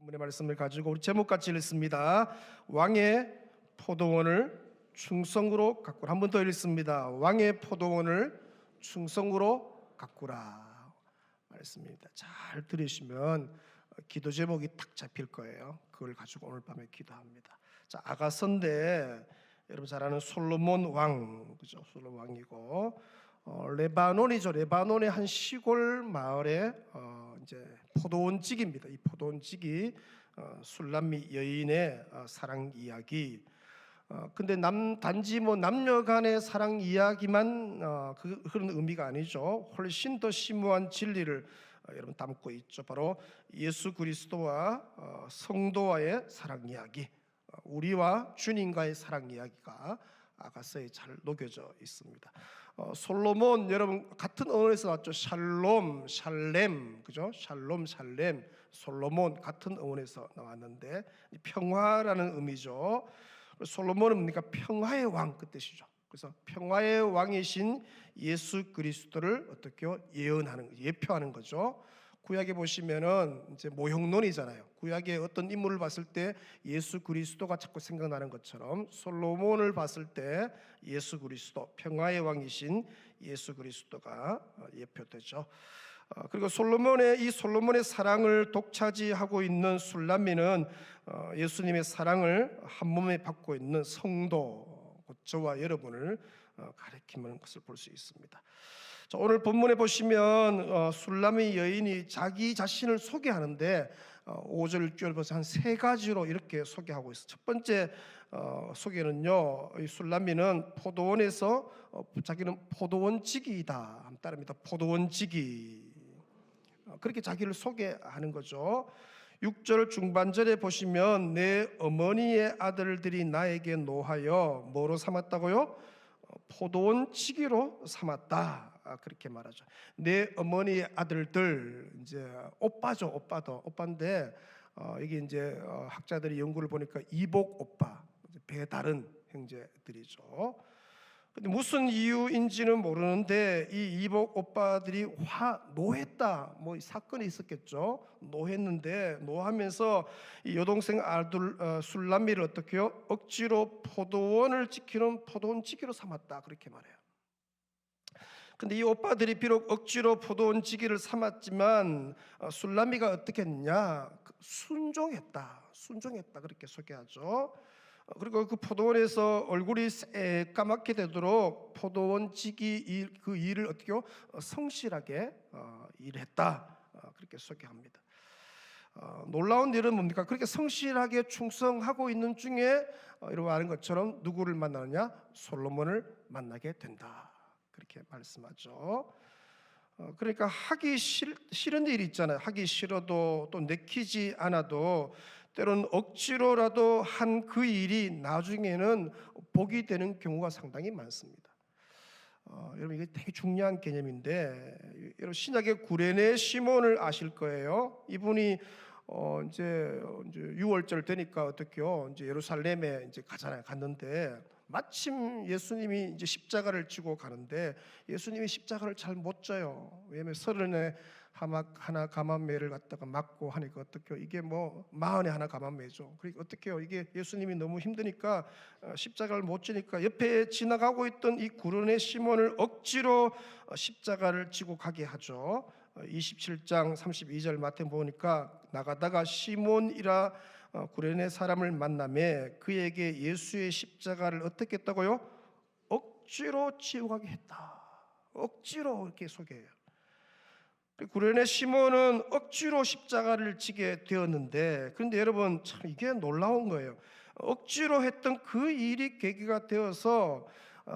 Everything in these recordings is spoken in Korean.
본문의 말씀을 가지고 우리 제목같이 읽습니다. 왕의 포도원을 충성으로 가꾸라. 한 번 더 읽습니다. 왕의 포도원을 충성으로 가꾸라 말씀입니다. 잘 들으시면 기도 제목이 딱 잡힐 거예요. 그걸 가지고 오늘 밤에 기도합니다. 자, 아가서인데 여러분 잘 아는 솔로몬 왕, 그죠? 솔로몬 왕이고 레바논이죠. 레바논의 한 시골 마을에 이제 포도원지기입니다. 이 포도원지기 술람미 여인의 사랑 이야기. 근데 단지 남녀 간의 사랑 이야기만 그런 의미가 아니죠. 훨씬 더 심오한 진리를 여러분 담고 있죠. 바로 예수 그리스도와 성도와의 사랑 이야기, 우리와 주님과의 사랑 이야기가 아가서에 잘 녹여져 있습니다. 솔로몬 여러분 같은 어원에서 나왔죠. 샬롬, 샬렘, 그죠? 샬롬, 샬렘, 솔로몬 같은 어원에서 나왔는데 평화라는 의미죠. 솔로몬은 뭡니까? 평화의 왕 그 뜻이죠. 그래서 평화의 왕이신 예수 그리스도를 어떻게요? 예표하는 거죠. 구약에 보시면은 이제 모형론이잖아요. 구약의 어떤 인물을 봤을 때 예수 그리스도가 자꾸 생각나는 것처럼 솔로몬을 봤을 때 예수 그리스도, 평화의 왕이신 예수 그리스도가 예표되죠. 그리고 솔로몬의 사랑을 독차지하고 있는 술람미는 예수님의 사랑을 한 몸에 받고 있는 성도, 저와 여러분을 가리키는 것을 볼 수 있습니다. 자, 오늘 본문에 보시면 술람미 여인이 자기 자신을 소개하는데 5절 6절 벌써 한 세 가지로 이렇게 소개하고 있어요. 첫 번째 소개는요, 이 술람미는 포도원에서 자기는 포도원지기이다. 따릅니다. 포도원지기. 그렇게 자기를 소개하는 거죠. 6절 중반절에 보시면 내 어머니의 아들들이 나에게 노하여 뭐로 삼았다고요? 포도원지기로 삼았다. 그렇게 말하죠. 내 어머니의 아들들, 이제 오빠죠. 오빠인데 이게 이제 학자들이 연구를 보니까 이복 오빠, 배다른 형제들이죠. 근데 무슨 이유인지는 모르는데 이 이복 오빠들이 노했다, 사건이 있었겠죠. 노했는데 노하면서 이 여동생 아들 술람미를 어떻게요? 억지로 포도원을 지키는 포도원지기로 삼았다, 그렇게 말해요. 근데 이 오빠들이 비록 억지로 포도원지기를 삼았지만 술람미가 어떻게 했냐? 순종했다, 그렇게 소개하죠. 그리고 그 포도원에서 얼굴이 새까맣게 되도록 포도원지기 그 일을 어떻게요? 성실하게 일했다, 그렇게 소개합니다. 놀라운 일은 뭡니까? 그렇게 성실하게 충성하고 있는 중에 여러분 아는 것처럼 누구를 만나느냐? 솔로몬을 만나게 된다, 그렇게 말씀하죠. 그러니까 하기 싫은 일이 있잖아요. 하기 싫어도 또 내키지 않아도 때로는 억지로라도 한 그 일이 나중에는 복이 되는 경우가 상당히 많습니다. 여러분 이게 되게 중요한 개념인데, 여러분 신약의 구레네 시몬을 아실 거예요. 이분이 이제 6월절 되니까 어떻게요? 이제 예루살렘에 이제 갔는데 마침 예수님이 이제 십자가를 지고 가는데 예수님이 십자가를 잘 못 져요. 왜냐하면 30에 하나 가만매를 갖다가 맞고 하니까 어떻게요? 이게 40에 하나 가만매죠. 그러니까 어떻게요? 이게 예수님이 너무 힘드니까 십자가를 못 지니까 옆에 지나가고 있던 이 구레네 시몬을 억지로 십자가를 지고 가게 하죠. 27장 32절 마태 보니까 나가다가 시몬이라 구레네 사람을 만나매 그에게 예수의 십자가를 어떻게 했다고요? 억지로 지고 가게 했다. 억지로 이렇게 소개해요. 구레네 시몬은 억지로 십자가를 지게 되었는데, 그런데 여러분 참 이게 놀라운 거예요. 억지로 했던 그 일이 계기가 되어서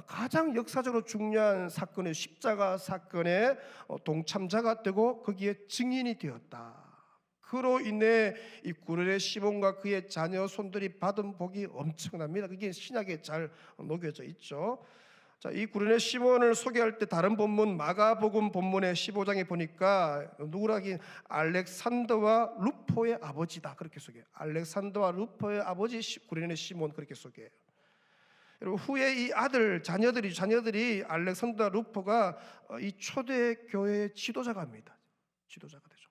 가장 역사적으로 중요한 사건의 십자가 사건에 동참자가 되고 거기에 증인이 되었다. 그로 인해 이 구레네 시몬과 그의 자녀 손들이 받은 복이 엄청납니다. 그게 신약에 잘 녹여져 있죠. 자, 이 구레네 시몬을 소개할 때 다른 본문 마가복음 본문의 15장에 보니까 누구라긴 알렉산더와 루포의 아버지다, 그렇게 소개해요. 알렉산더와 루포의 아버지 구레네 시몬, 그렇게 소개해요. 여러분 후에 이 자녀들이 알렉산더 루포가 이 초대 교회의 지도자가 됩니다. 지도자가 되죠.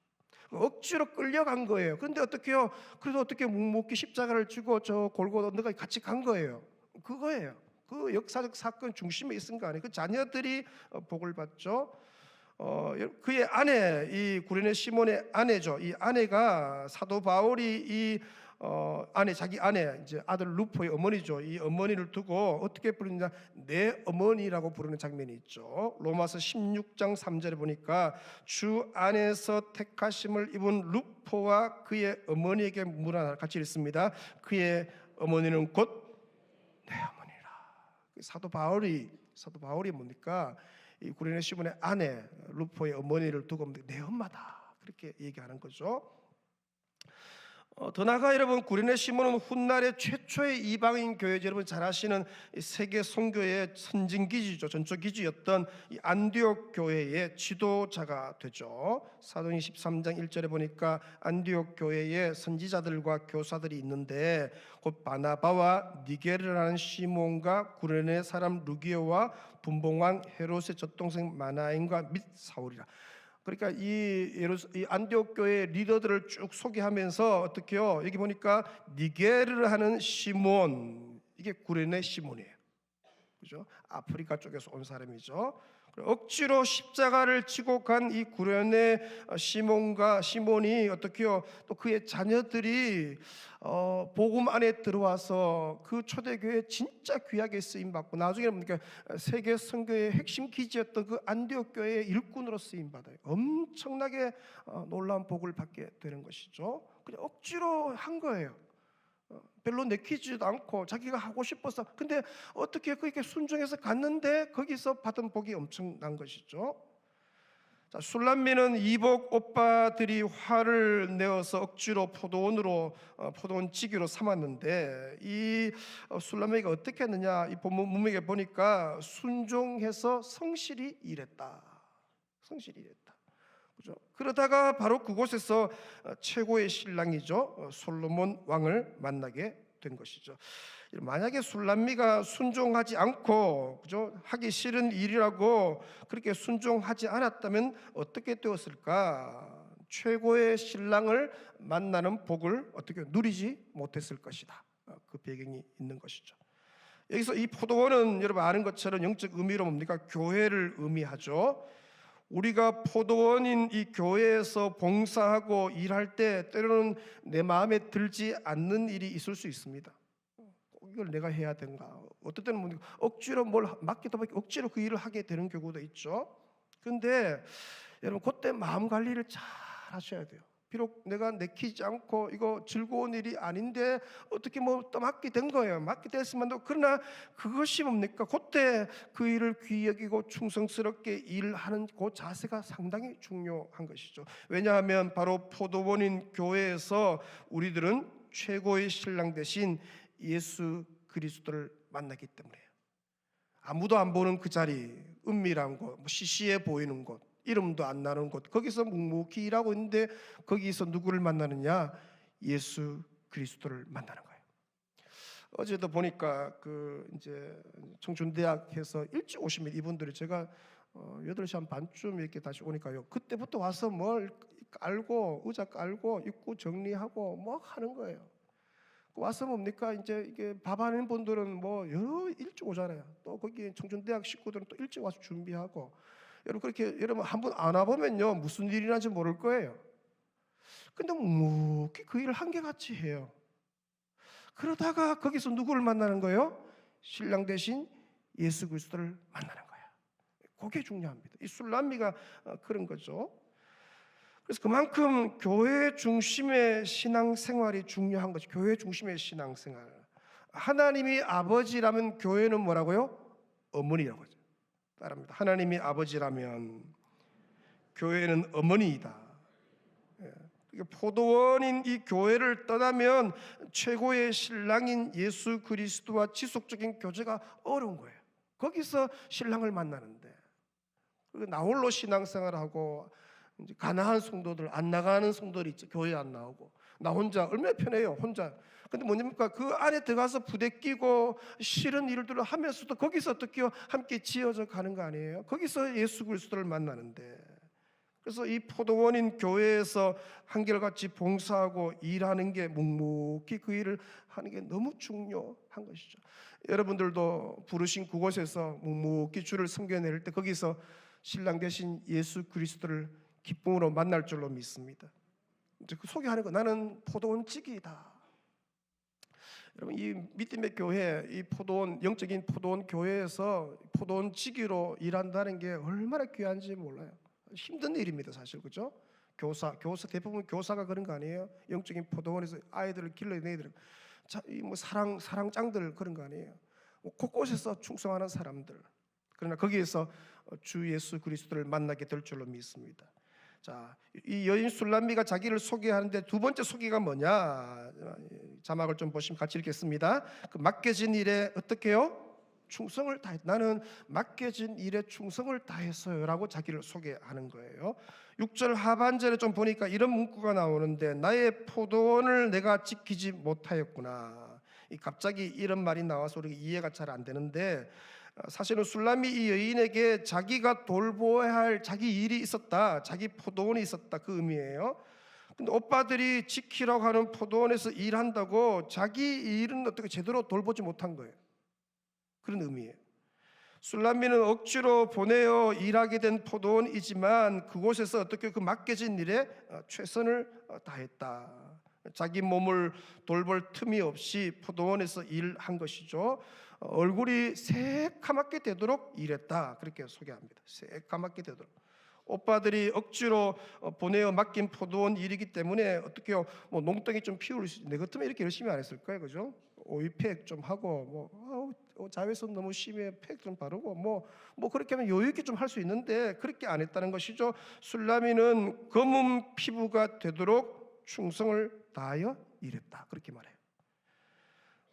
억지로 끌려간 거예요. 그런데 어떻게요? 그래도 어떻게 묵묵히 십자가를 지고 저 골고다 언덕까지 같이 간 거예요. 그거예요. 그 역사적 사건 중심에 있은 거 아니에요. 그 자녀들이 복을 받죠. 그의 아내, 이 구레네 시몬의 아내죠. 이 아내가 사도 바울이 이 자기 아내, 이제 아들 루포의 어머니죠. 이 어머니를 두고 어떻게 부르느냐, 내 어머니라고 부르는 장면이 있죠. 로마서 16장 3절에 보니까 주 안에서 택하심을 입은 루포와 그의 어머니에게 물어라, 같이 읽습니다. 그의 어머니는 곧 내 어머니라. 사도 바울이 뭡니까? 이 구레네 시몬의 아내 루포의 어머니를 두고 내 엄마다, 그렇게 얘기하는 거죠. 더 나아가 여러분, 구레네 시몬은 훗날의 최초의 이방인 교회죠. 여러분 잘 아시는 세계 선교의 선진기지죠. 전초기지였던 이 안디옥 교회의 지도자가 되죠. 사도행 13장 1절에 보니까 안디옥 교회의 선지자들과 교사들이 있는데 곧 바나바와 니게르라는 시몬과 구레네 사람 루기오와 분봉왕 헤롯의 젖동생 마나인과 및 사울이라. 그러니까 이 안디옥 교회 리더들을 쭉 소개하면서 어떻게요? 여기 보니까 니게르를 하는 시몬, 이게 구레네 시몬이에요. 그죠? 아프리카 쪽에서 온 사람이죠. 억지로 십자가를 지고 간 이 구레네 시몬이 어떻게요? 또 그의 자녀들이 복음 안에 들어와서 그 초대교회 진짜 귀하게 쓰임 받고 나중에 보니까 세계 선교의 핵심 기지였던 그 안디옥 교회의 일꾼으로 쓰임 받아요. 엄청나게 놀라운 복을 받게 되는 것이죠. 그냥 억지로 한 거예요. 별로 내키지도 않고 자기가 하고 싶어서. 근데 어떻게 그렇게 순종해서 갔는데 거기서 받은 복이 엄청난 것이죠. 자, 술람미는 이복 오빠들이 화를 내어서 억지로 포도원 지기로 삼았는데 이 술람미가 어떻게 했느냐, 이 본문 문맥에 보니까 순종해서 성실히 일했다. 그죠? 그러다가 바로 그곳에서 최고의 신랑이죠, 솔로몬 왕을 만나게 된 것이죠. 만약에 술람미가 순종하지 않고, 그죠, 하기 싫은 일이라고 그렇게 순종하지 않았다면 어떻게 되었을까? 최고의 신랑을 만나는 복을 어떻게 누리지 못했을 것이다. 그 배경이 있는 것이죠. 여기서 이 포도원은 여러분 아는 것처럼 영적 의미로 뭡니까? 교회를 의미하죠. 우리가 포도원인 이 교회에서 봉사하고 일할 때 때로는 내 마음에 들지 않는 일이 있을 수 있습니다. 이걸 내가 해야 되는가? 어떨 때는 억지로 뭘 맡기다 보니까 억지로 그 일을 하게 되는 경우도 있죠. 그런데 여러분 그때 마음 관리를 잘 하셔야 돼요. 비록 내가 내키지 않고 이거 즐거운 일이 아닌데 어떻게 또 맡게 된 거예요. 맡게 됐으면도, 그러나 그것이 뭡니까? 그때 그 일을 귀히 여기고 충성스럽게 일하는 그 자세가 상당히 중요한 것이죠. 왜냐하면 바로 포도원인 교회에서 우리들은 최고의 신랑 대신 예수 그리스도를 만나기 때문에 아무도 안 보는 그 자리, 은밀한 곳, 시시해 보이는 곳, 이름도 안 나는 곳, 거기서 묵묵히 일하고 있는데 거기서 누구를 만나느냐? 예수 그리스도를 만나는 거예요. 어제도 보니까 그 이제 청춘대학에서 일찍 오시면 이분들이 제가 8시 한 반쯤 이렇게 다시 오니까요, 그때부터 와서 뭘 깔고 의자 깔고 입구 정리하고 뭐 하는 거예요. 와서 뭡니까? 이제 이게 밥하는 분들은 여러 일찍 오잖아요. 또 거기 청춘대학 식구들은 또 일찍 와서 준비하고. 여러분 그렇게 여러분 한번 안 와보면요 무슨 일이 나는지 모를 거예요. 근데 묵묵히 그 일을 한결같이 해요. 그러다가 거기서 누구를 만나는 거예요? 신랑 대신 예수 그리스도를 만나는 거예요. 그게 중요합니다. 이 술람미가 그런 거죠. 그래서 그만큼 교회 중심의 신앙생활이 중요한 거죠. 교회 중심의 신앙생활. 하나님이 아버지라면 교회는 뭐라고요? 어머니라고 하죠. 따릅니다. 하나님이 아버지라면 교회는 어머니이다. 포도원인 이 교회를 떠나면 최고의 신랑인 예수 그리스도와 지속적인 교제가 어려운 거예요. 거기서 신랑을 만나는데, 나홀로 신앙생활하고 이제 가난한 성도들, 안 나가는 성도들이 있죠. 교회 안 나오고 나 혼자 얼마나 편해요, 혼자. 근데 뭐냐니까 그 안에 들어가서 부대끼고 싫은 일들을 하면서도 거기서 어떻게 함께 지어져 가는 거 아니에요? 거기서 예수 그리스도를 만나는데, 그래서 이 포도원인 교회에서 한결같이 봉사하고 일하는 게 묵묵히 그 일을 하는 게 너무 중요한 것이죠. 여러분들도 부르신 그곳에서 묵묵히 주를 섬겨낼 때 거기서 신랑 되신 예수 그리스도를 기쁨으로 만날 줄로 믿습니다. 이제 그 소개하는 거, 나는 포도원 찌기다. 여러분, 이 믿음의 교회, 이 포도원, 영적인 포도원 교회에서 포도원 찌기로 일한다는 게 얼마나 귀한지 몰라요. 힘든 일입니다, 사실. 그죠? 교사 대부분 교사가 그런 거 아니에요? 영적인 포도원에서 아이들을 길러내야 뭐 사랑장들 그런 거 아니에요? 뭐 곳곳에서 충성하는 사람들. 그러나 거기에서 주 예수 그리스도를 만나게 될 줄로 믿습니다. 자, 이 여인 술람미가 자기를 소개하는데 두 번째 소개가 뭐냐? 자막을 좀 보시면 같이 읽겠습니다. 그 맡겨진 일에 어떻게 해요? 충성을 다했. 나는 맡겨진 일에 충성을 다했어요라고 자기를 소개하는 거예요. 6절 하반절에 좀 보니까 이런 문구가 나오는데, 나의 포도원을 내가 지키지 못하였구나. 갑자기 이런 말이 나와서 우리가 이해가 잘 안 되는데, 사실은 술람이 이 여인에게 자기가 돌보아야 할 자기 일이 있었다, 자기 포도원이 있었다, 그 의미예요. 근데 오빠들이 지키라고 하는 포도원에서 일한다고 자기 일은 어떻게 제대로 돌보지 못한 거예요. 그런 의미예요. 술람미는 억지로 보내어 일하게 된 포도원이지만 그곳에서 어떻게 그 맡겨진 일에 최선을 다했다. 자기 몸을 돌볼 틈이 없이 포도원에서 일한 것이죠. 얼굴이 새까맣게 되도록 일했다, 그렇게 소개합니다. 새까맣게 되도록. 오빠들이 억지로 보내어 맡긴 포도원 일이기 때문에 어떻게요? 뭐 농땡이 좀 피울 수, 내 같으면 이렇게 열심히 안 했을 거예요, 그죠? 오이팩 좀 하고, 자외선 너무 심해, 팩 좀 바르고, 뭐 그렇게 하면 여유 있게 좀 할 수 있는데 그렇게 안 했다는 것이죠. 술람이는 검은 피부가 되도록 충성을 다하여 일했다, 그렇게 말해요.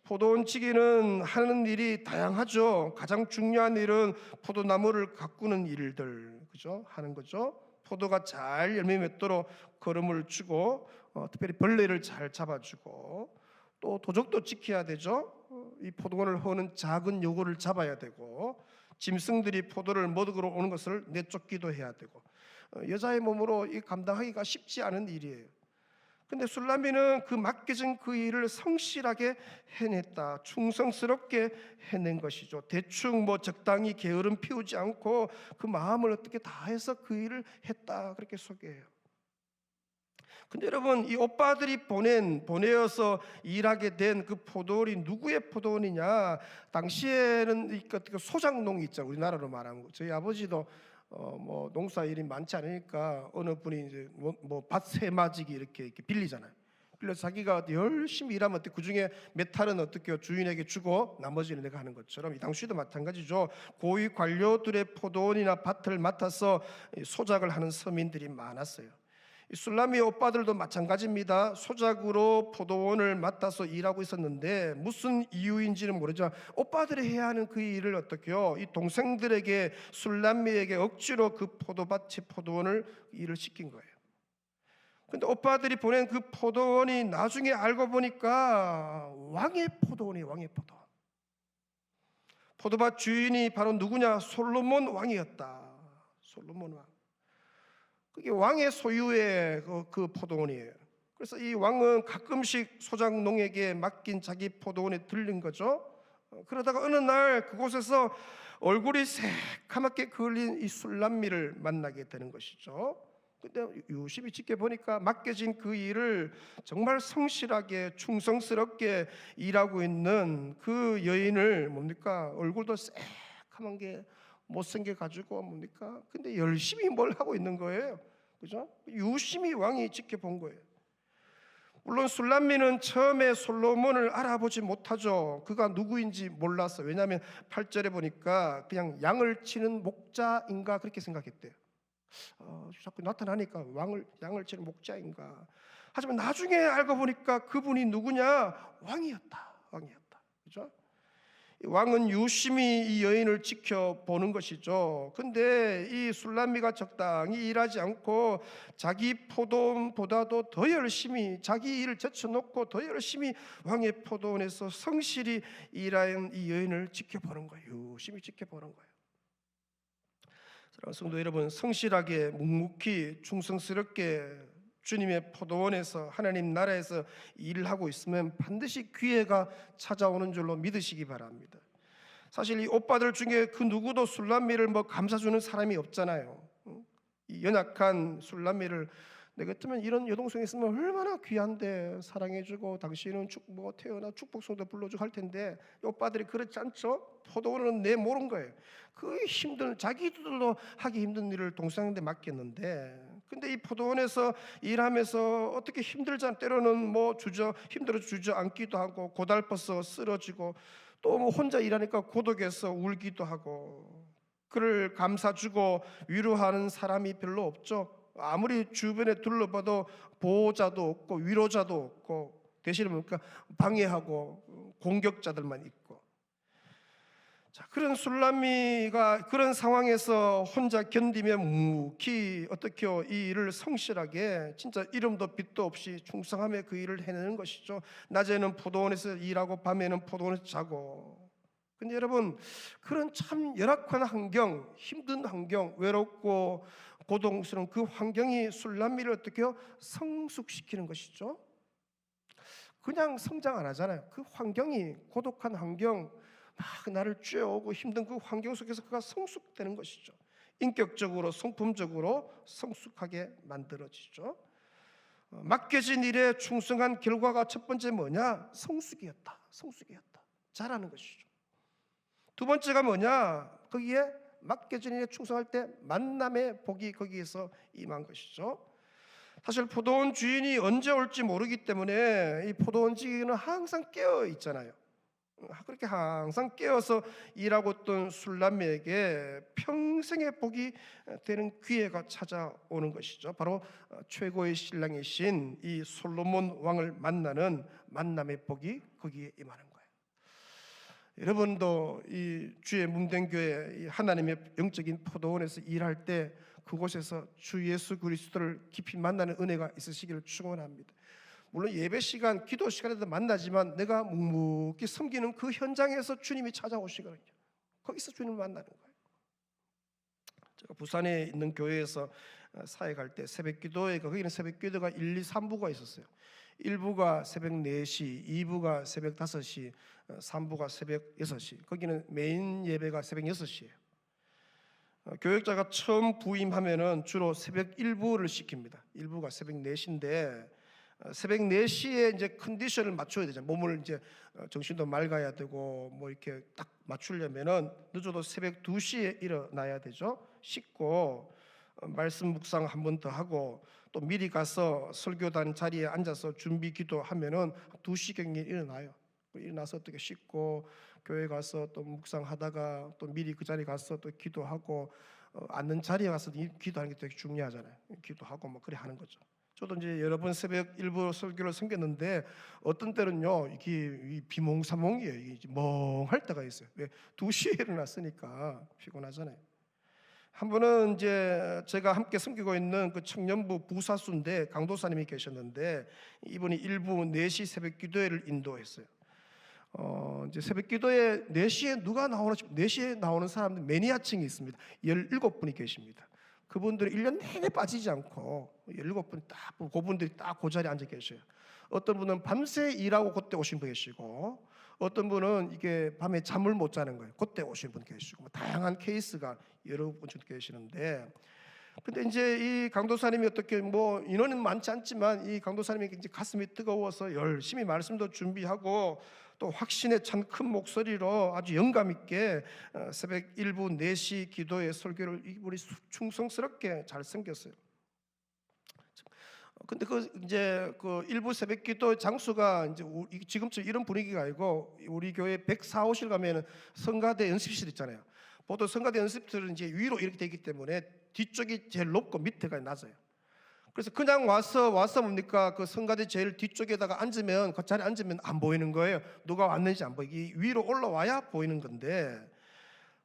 포도원 치기는 하는 일이 다양하죠. 가장 중요한 일은 포도나무를 가꾸는 일들, 그죠? 하는 거죠. 포도가 잘 열매 맺도록 거름을 주고, 특별히 벌레를 잘 잡아주고, 또 도적도 지켜야 되죠. 이 포도원을 허는 작은 요구를 잡아야 되고, 짐승들이 포도를 먹으러 오는 것을 내쫓기도 해야 되고, 여자의 몸으로 이 감당하기가 쉽지 않은 일이에요. 근데 술람미는 그 맡겨진 그 일을 성실하게 해냈다. 충성스럽게 해낸 것이죠. 대충 뭐 적당히 게으름 피우지 않고 그 마음을 어떻게 다해서 그 일을 했다, 그렇게 소개해요. 근데 여러분, 이 오빠들이 보내어서 일하게 된 그 포도원이 누구의 포도원이냐? 당시에는 소작농이 있죠. 우리나라로 말하는 거. 저희 아버지도 뭐 농사 일이 많지 않으니까 어느 분이 이제 뭐 밭 세마지기 이렇게 빌리잖아요. 빌려 자기가 열심히 일하면 어떻게 그 중에 몇 탈은 어떻게 주인에게 주고 나머지는 내가 하는 것처럼 이 당시도 마찬가지죠. 고위 관료들의 포도원이나 밭을 맡아서 소작을 하는 서민들이 많았어요. 술람미 오빠들도 마찬가지입니다. 소작으로 포도원을 맡아서 일하고 있었는데 무슨 이유인지는 모르지만 오빠들이 해야 하는 그 일을 어떻게요? 이 동생들에게, 술람미에게 억지로 그 포도밭의 포도원을 일을 시킨 거예요. 근데 오빠들이 보낸 그 포도원이 나중에 알고 보니까 왕의 포도원이에요. 왕의 포도원. 포도밭 주인이 바로 누구냐? 솔로몬 왕이었다. 솔로몬 왕. 그게 왕의 소유의 그 포도원이에요. 그래서 이 왕은 가끔씩 소작농에게 맡긴 자기 포도원에 들린 거죠. 그러다가 어느 날 그곳에서 얼굴이 새카맣게 그을린 이 술람미를 만나게 되는 것이죠. 근데 유심히 지켜보니까 맡겨진 그 일을 정말 성실하게 충성스럽게 일하고 있는 그 여인을 뭡니까? 얼굴도 새카만 게 못생겨가지고 뭡니까? 근데 열심히 뭘 하고 있는 거예요. 그죠? 유심히 왕이 지켜본 거예요. 물론 술람미는 처음에 솔로몬을 알아보지 못하죠. 그가 누구인지 몰랐어요. 왜냐하면 8절에 보니까 그냥 양을 치는 목자인가 그렇게 생각했대요. 자꾸 나타나니까 양을 치는 목자인가. 하지만 나중에 알고 보니까 그분이 누구냐? 왕이었다. 그죠? 왕은 유심히 이 여인을 지켜보는 것이죠. 근데 이 술람미가 적당히 일하지 않고 자기 포도원보다도 더 열심히 자기 일을 제쳐놓고 더 열심히 왕의 포도원에서 성실히 일하는 이 여인을 지켜보는 거예요. 유심히 지켜보는 거예요. 사랑하는 성도 여러분, 성실하게 묵묵히 충성스럽게 주님의 포도원에서 하나님 나라에서 일을 하고 있으면 반드시 기회가 찾아오는 줄로 믿으시기 바랍니다. 사실 이 오빠들 중에 그 누구도 술람미를 감사주는 사람이 없잖아요. 이 연약한 술람미를 내 같으면 이런 여동생이 있으면 얼마나 귀한데 사랑해주고 당신은 태어나 축복송도 불러주고 할 텐데, 오빠들이 그렇지 않죠? 포도원은 내 모른 거예요. 그 힘든, 자기들도 하기 힘든 일을 동생한테 맡겼는데, 근데 이 포도원에서 일하면서 어떻게 힘들잖아. 때로는 힘들어 주저앉기도 하고 고달퍼서 쓰러지고, 또 혼자 일하니까 고독해서 울기도 하고, 그를 감사주고 위로하는 사람이 별로 없죠. 아무리 주변에 둘러봐도 보호자도 없고 위로자도 없고, 대신에 방해하고 공격자들만 있고. 자, 그런 술람미가 그런 상황에서 혼자 견디며 묵묵히 어떻게요? 이 일을 성실하게 진짜 이름도 빛도 없이 충성하며 그 일을 해내는 것이죠. 낮에는 포도원에서 일하고 밤에는 포도원에서 자고. 근데 여러분, 그런 참 열악한 환경, 힘든 환경, 외롭고 고통스러운 그 환경이 술람미를 어떻게요? 성숙시키는 것이죠. 그냥 성장 안 하잖아요. 그 환경이, 고독한 환경, 막 나를 쬐어오고 힘든 그 환경 속에서 그가 성숙되는 것이죠. 인격적으로 성품적으로 성숙하게 만들어지죠. 맡겨진 일에 충성한 결과가 첫 번째 뭐냐? 성숙이었다. 잘하는 것이죠. 두 번째가 뭐냐? 거기에 맡겨진 일에 충성할 때 만남의 복이 거기에서 임한 것이죠. 사실 포도원 주인이 언제 올지 모르기 때문에 이 포도원 주인은 항상 깨어 있잖아요. 그렇게 항상 깨어서 일하고 있던 술람미에게 평생의 복이 되는 기회가 찾아오는 것이죠. 바로 최고의 신랑이신 이 솔로몬 왕을 만나는 만남의 복이 거기에 임하는 거예요. 여러분도 이 주의 문den교회 하나님의 영적인 포도원에서 일할 때 그곳에서 주 예수 그리스도를 깊이 만나는 은혜가 있으시기를 축원합니다. 물론 예배 시간, 기도 시간에도 만나지만 내가 묵묵히 섬기는 그 현장에서 주님이 찾아오시거든요. 거기서 주님을 만나는 거예요. 제가 부산에 있는 교회에서 사역할 때 새벽 기도회, 거기는 새벽 기도가 1, 2, 3부가 있었어요. 1부가 새벽 4시, 2부가 새벽 5시, 3부가 새벽 6시. 거기는 메인 예배가 새벽 6시예요. 교역자가 처음 부임하면은 주로 새벽 1부를 시킵니다. 1부가 새벽 4시인데 새벽 4시에 이제 컨디션을 맞춰야 되잖아요. 몸을 이제 정신도 맑아야 되고 이렇게 딱 맞추려면은 늦어도 새벽 2시에 일어나야 되죠. 씻고 말씀 묵상 한 번 더 하고 또 미리 가서 설교단 자리에 앉아서 준비 기도하면은 2시경에 일어나요. 일어나서 어떻게 씻고 교회 가서 또 묵상하다가 또 미리 그 자리에 가서 또 기도하고 앉는 자리에 가서 기도하는 게 되게 중요하잖아요. 기도하고 그래 하는 거죠. 저도 이제 여러 번 새벽 일부 설교를 섬겼는데 어떤 때는요 이게 비몽사몽이에요. 이게 멍할 때가 있어요. 왜? 2시에 일어났으니까 피곤하잖아요. 한 번은 이제 제가 함께 섬기고 있는 그 청년부 부사수인데 강도사님이 계셨는데 이분이 일부 4시 새벽 기도회를 인도했어요. 이제 새벽 기도에 4시에 누가 나오나 싶어요. 4시에 나오는 사람들 매니아층이 있습니다. 17분이 계십니다. 그분들이 1년 내내 빠지지 않고 17분이 딱 그분들이 딱 그 자리에 앉아 계셔요. 어떤 분은 밤새 일하고 그때 오신 분 계시고 어떤 분은 이게 밤에 잠을 못 자는 거예요. 그때 오신 분 계시고 다양한 케이스가 여러 분 계시는데 근데 이제 이 강도사님이 어떻게 인원은 많지 않지만 이 강도사님이 이제 가슴이 뜨거워서 열심히 말씀도 준비하고 또 확신에 찬 큰 목소리로 아주 영감 있게 새벽 1부 4시 기도의 설교를 이분이 충성스럽게 잘 섬겼어요. 근데 이제 그 일부 새벽 기도 장소가 이제 지금처럼 이런 분위기가 아니고 우리 교회 104호실 가면은 성가대 연습실 있잖아요. 보통 성가대 연습실은 이제 위로 이렇게 되기 때문에 뒤쪽이 제일 높고 밑에가 낮아요. 그래서 그냥 와서 뭡니까? 그 성가대 제일 뒤쪽에다가 앉으면 그 자리에 앉으면 안 보이는 거예요. 누가 왔는지 안 보이기 위로 올라와야 보이는 건데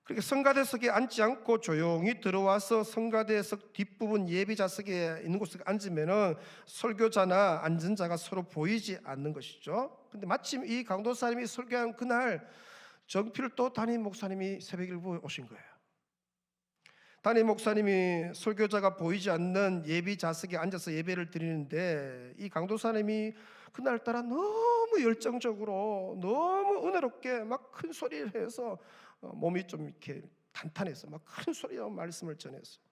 그렇게 성가대석에 앉지 않고 조용히 들어와서 성가대석 뒷부분 예비자석에 있는 곳에 앉으면은 설교자나 앉은 자가 서로 보이지 않는 것이죠. 근데 마침 이 강도사님이 설교한 그날 정필도 담임 목사님이 새벽 1부에 오신 거예요. 담임 목사님이 설교자가 보이지 않는 예비 좌석에 앉아서 예배를 드리는데 이 강도사님이 그날따라 너무 열정적으로 너무 은혜롭게 막 큰 소리를 해서 몸이 좀 이렇게 탄탄해서 막 큰 소리로 말씀을 전했어요.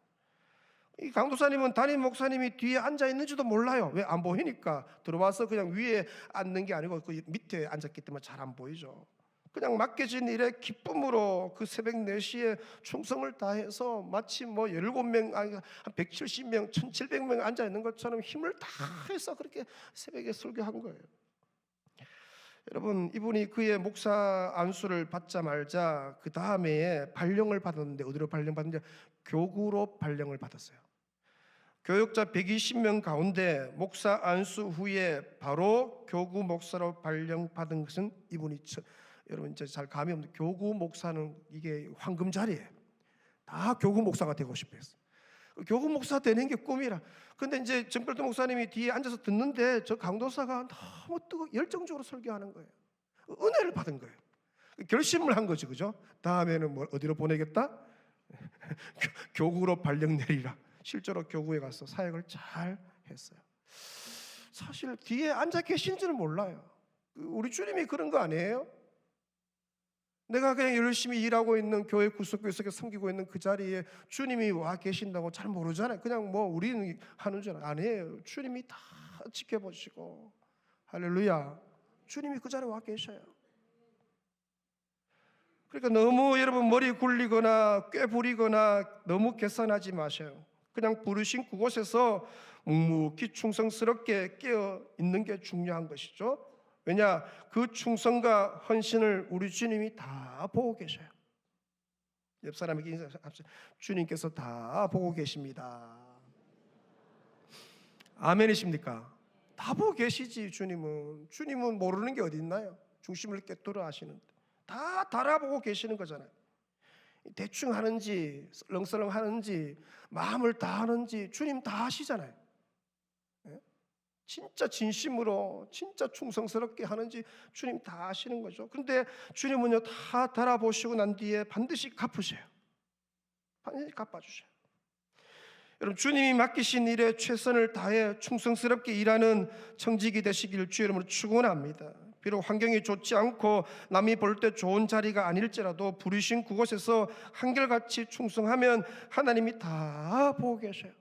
이 강도사님은 담임 목사님이 뒤에 앉아 있는지도 몰라요. 왜? 안 보이니까. 들어와서 그냥 위에 앉는 게 아니고 그 밑에 앉았기 때문에 잘 안 보이죠. 그냥 맡겨진 일에 기쁨으로 그 새벽 4시에 충성을 다해서 마치 뭐 17명, 한 170명, 1700명 앉아 있는 것처럼 힘을 다해서 그렇게 새벽에 설교한 거예요. 여러분, 이분이 그의 목사 안수를 받자마자 그 다음에 발령을 받았는데, 어디로 발령받는지, 교구로 발령을 받았어요. 교역자 120명 가운데 목사 안수 후에 바로 교구 목사로 발령받은 것은 이분이 여러분 이제 잘 감이 없는데, 교구 목사는 이게 황금 자리예요. 다 교구 목사가 되고 싶어 했어. 교구 목사 되는 게 꿈이라. 근데 이제 정필도 목사님이 뒤에 앉아서 듣는데 저 강도사가 너무 열정적으로 설교하는 거예요. 은혜를 받은 거예요. 결심을 한 거죠, 그죠? 다음에는 뭐 어디로 보내겠다? 교구로 발령 내리라. 실제로 교구에 가서 사역을 잘 했어요. 사실 뒤에 앉아 계신지는 몰라요. 우리 주님이 그런 거 아니에요? 내가 그냥 열심히 일하고 있는 교회 구석구석에 섬기고 있는 그 자리에 주님이 와 계신다고 잘 모르잖아요. 그냥 뭐 우리는 하는 줄 아니에요. 주님이 다 지켜보시고, 할렐루야, 주님이 그 자리에 와 계셔요. 그러니까 너무 여러분 머리 굴리거나 꾀부리거나 너무 계산하지 마세요. 그냥 부르신 그곳에서 묵묵히 충성스럽게 깨어 있는 게 중요한 것이죠. 왜냐? 그 충성과 헌신을 우리 주님이 다 보고 계셔요. 옆 사람에게 인사하세요. 주님께서 다 보고 계십니다. 아멘이십니까? 다 보고 계시지. 주님은 모르는 게 어디 있나요? 중심을 꿰뚫어 아시는데 다 알아보고 계시는 거잖아요. 대충 하는지 썰렁썰렁 하는지 마음을 다 하는지 주님 다 아시잖아요. 진짜 진심으로 진짜 충성스럽게 하는지 주님 다 아시는 거죠. 그런데 주님은요, 다 달아보시고 난 뒤에 반드시 갚으셔요. 반드시 갚아주셔요. 여러분, 주님이 맡기신 일에 최선을 다해 충성스럽게 일하는 청직이 되시길 주의 이름으로 축원합니다. 비록 환경이 좋지 않고 남이 볼 때 좋은 자리가 아닐지라도 부르신 그곳에서 한결같이 충성하면 하나님이 다 보고 계셔요.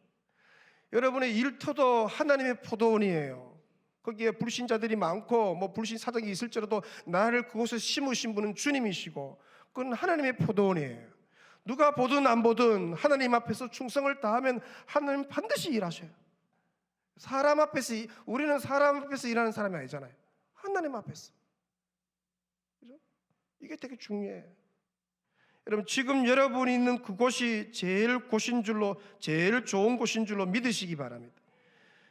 여러분의 일터도 하나님의 포도원이에요. 거기에 불신자들이 많고 뭐 불신 사정이 있을지라도 나를 그곳에 심으신 분은 주님이시고 그건 하나님의 포도원이에요. 누가 보든 안 보든 하나님 앞에서 충성을 다하면 하나님 반드시 일하셔요. 사람 앞에서, 우리는 사람 앞에서 일하는 사람이 아니잖아요. 하나님 앞에서. 그죠? 이게 되게 중요해요. 여러분, 지금 여러분이 있는 그곳이 제일 곳인 줄로, 제일 좋은 곳인 줄로 믿으시기 바랍니다.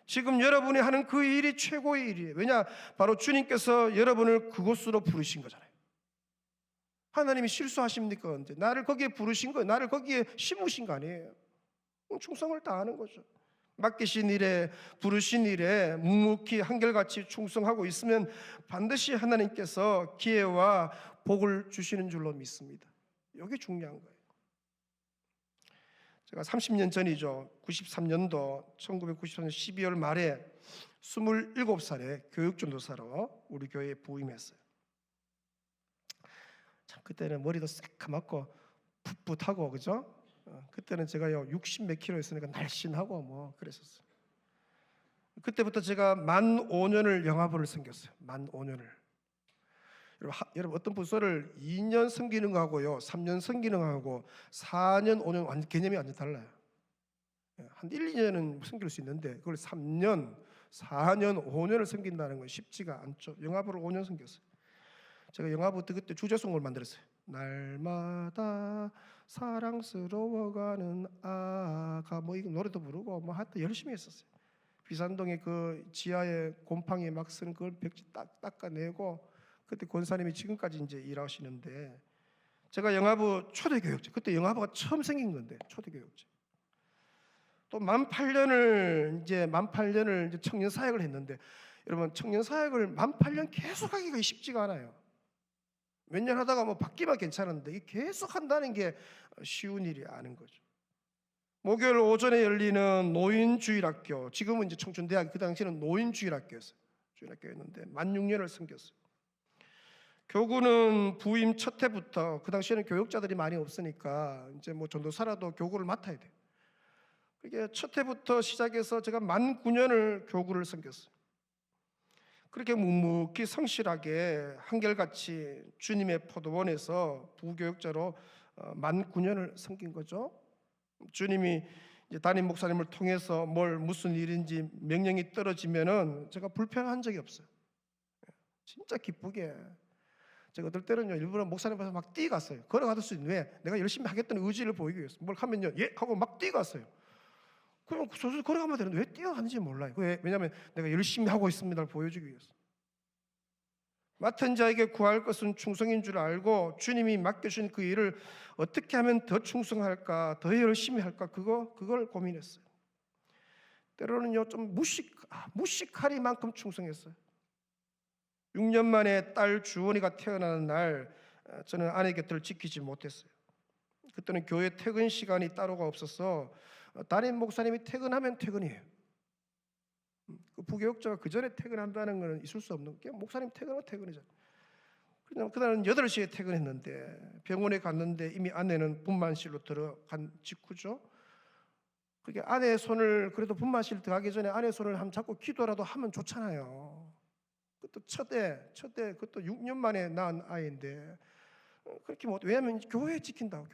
지금 여러분이 하는 그 일이 최고의 일이에요. 왜냐? 바로 주님께서 여러분을 그곳으로 부르신 거잖아요. 하나님이 실수하십니까? 언제? 나를 거기에 부르신 거예요. 나를 거기에 심으신 거 아니에요. 충성을 다하는 거죠. 맡기신 일에, 부르신 일에 묵묵히 한결같이 충성하고 있으면 반드시 하나님께서 기회와 복을 주시는 줄로 믿습니다. 이게 중요한 거예요. 제가 30년 전이죠. 93년도 1993년 12월 말에 27살에 교육전도사로 우리 교회에 부임했어요. 참 그때는 머리도 새까맣고 풋풋하고, 그죠? 그때는 제가요 60 몇 킬로였으니까 날씬하고 뭐 그랬었어요. 그때부터 제가 만 5년을 영화부를 섬겼어요. 만 5년을. 여러분 어떤 부서를 2년 섬기는 거하고요 3년 섬기는 거하고 4년 5년 개념이 완전 달라요. 한 1, 2년은 섬길 수 있는데 그걸 3년, 4년, 5년을 섬긴다는 건 쉽지가 않죠. 영화부를 5년 섬겼어요. 제가 영화부 때 그때 주제송을 만들었어요. 날마다 사랑스러워가는 아가 뭐 이거 노래도 부르고 뭐 하여튼 열심히 했었어요. 비산동에 그 지하에 곰팡이 막 쓰는 그걸 벽지 닦아내고, 그때 권사님이 지금까지 이제 일하시는데 제가 영화부 초대교육제, 그때 영화부가 처음 생긴 건데 초대교육제. 또 만 8년을 이제 청년 사역을 했는데, 여러분 청년 사역을 만 8년 계속 하기가 쉽지가 않아요. 몇 년 하다가 뭐 받기만 괜찮은데 이 계속 한다는 게 쉬운 일이 아닌 거죠. 목요일 오전에 열리는 노인주일학교, 지금은 이제 청춘대학, 그 당시에는 노인주일학교였어요. 주일학교였는데 만 6년을 섬겼어요. 교구는 부임 첫 해부터, 그 당시에는 교육자들이 많이 없으니까 이제 뭐 전도사라도 교구를 맡아야 돼요. 그게 첫 해부터 시작해서 제가 만 9년을 교구를 섬겼어요. 그렇게 묵묵히 성실하게 한결같이 주님의 포도원에서 부교육자로 만 9년을 섬긴 거죠. 주님이 이제 담임 목사님을 통해서 무슨 일인지 명령이 떨어지면은 제가 불평한 적이 없어요. 진짜 기쁘게. 제가 어떨 때는요, 일부러 목사님 앞에서 막 뛰어갔어요. 걸어가던 수는 왜? 내가 열심히 하겠다는 의지를 보이기 위해서. 뭘 하면요, 예 하고 막 뛰어갔어요. 그럼 소소히 걸어가면 되는데 왜 뛰어가는지 몰라요. 왜냐하면 내가 열심히 하고 있습니다를 보여주기 위해서. 맡은 자에게 구할 것은 충성인 줄 알고 주님이 맡겨주신 그 일을 어떻게 하면 더 충성할까, 더 열심히 할까, 그걸 고민했어요. 때로는요, 좀 무식하리만큼 충성했어요. 6년 만에 딸 주원이가 태어나는 날, 저는 아내 곁을 지키지 못했어요. 그때는 교회 퇴근 시간이 따로가 없어서 담임 목사님이 퇴근하면 퇴근이에요. 그 부교육자가 그 전에 퇴근한다는 것은 있을 수 없는 게, 목사님 퇴근하면 퇴근이잖아요. 그날은 8시에 퇴근했는데 병원에 갔는데 이미 아내는 분만실로 들어간 직후죠. 그게 아내의 손을, 그래도 분만실 들어가기 전에 아내의 손을 한번 잡고 기도라도 하면 좋잖아요. 그것도 그것도 6년 만에 낳은 아이인데 그렇게 못. 왜냐하면 교회 지킨다고.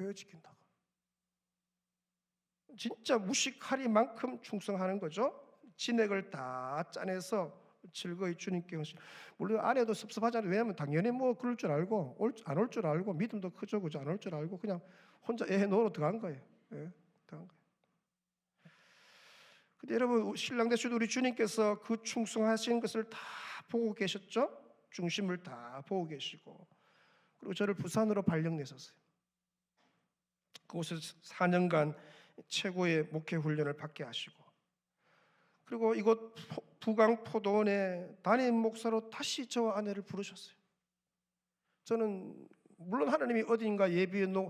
진짜 무식하리만큼 충성하는 거죠. 진액을 다 짜내서 즐거이 주님께 물론 아내도 섭섭하잖아요. 왜냐하면 당연히 뭐 그럴 줄 알고 안 올 줄 알고, 믿음도 크죠, 그죠? 안 올 줄 알고 그냥 혼자 애 놓으러 들어간 거예요. 들어간 거예요. 근데 여러분, 신랑 되신 우리 주님께서 그 충성하신 것을 다 보고 계셨죠? 중심을 다 보고 계시고, 그리고 저를 부산으로 발령내셨어요. 그곳에서 4년간 최고의 목회 훈련을 받게 하시고, 그리고 이곳 부강포도원의 담임 목사로 다시 저와 아내를 부르셨어요. 저는 물론 하나님이 어딘가 예비해 놓은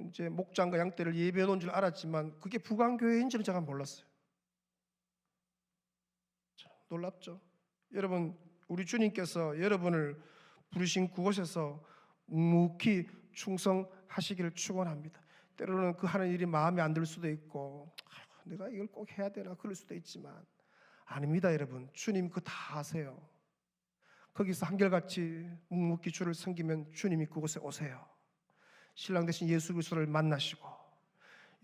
이제 목장과 양떼를 예비해 놓은 줄 알았지만 그게 부강교회인지는 제가 몰랐어요. 놀랍죠? 여러분, 우리 주님께서 여러분을 부르신 그곳에서 묵묵히 충성하시기를 축원합니다. 때로는 그 하는 일이 마음에 안 들 수도 있고, 내가 이걸 꼭 해야 되나 그럴 수도 있지만, 아닙니다. 여러분, 주님 그거 다 아세요. 거기서 한결같이 묵묵히 주를 섬기면 주님이 그곳에 오세요. 신랑 되신 예수 그리스도를 만나시고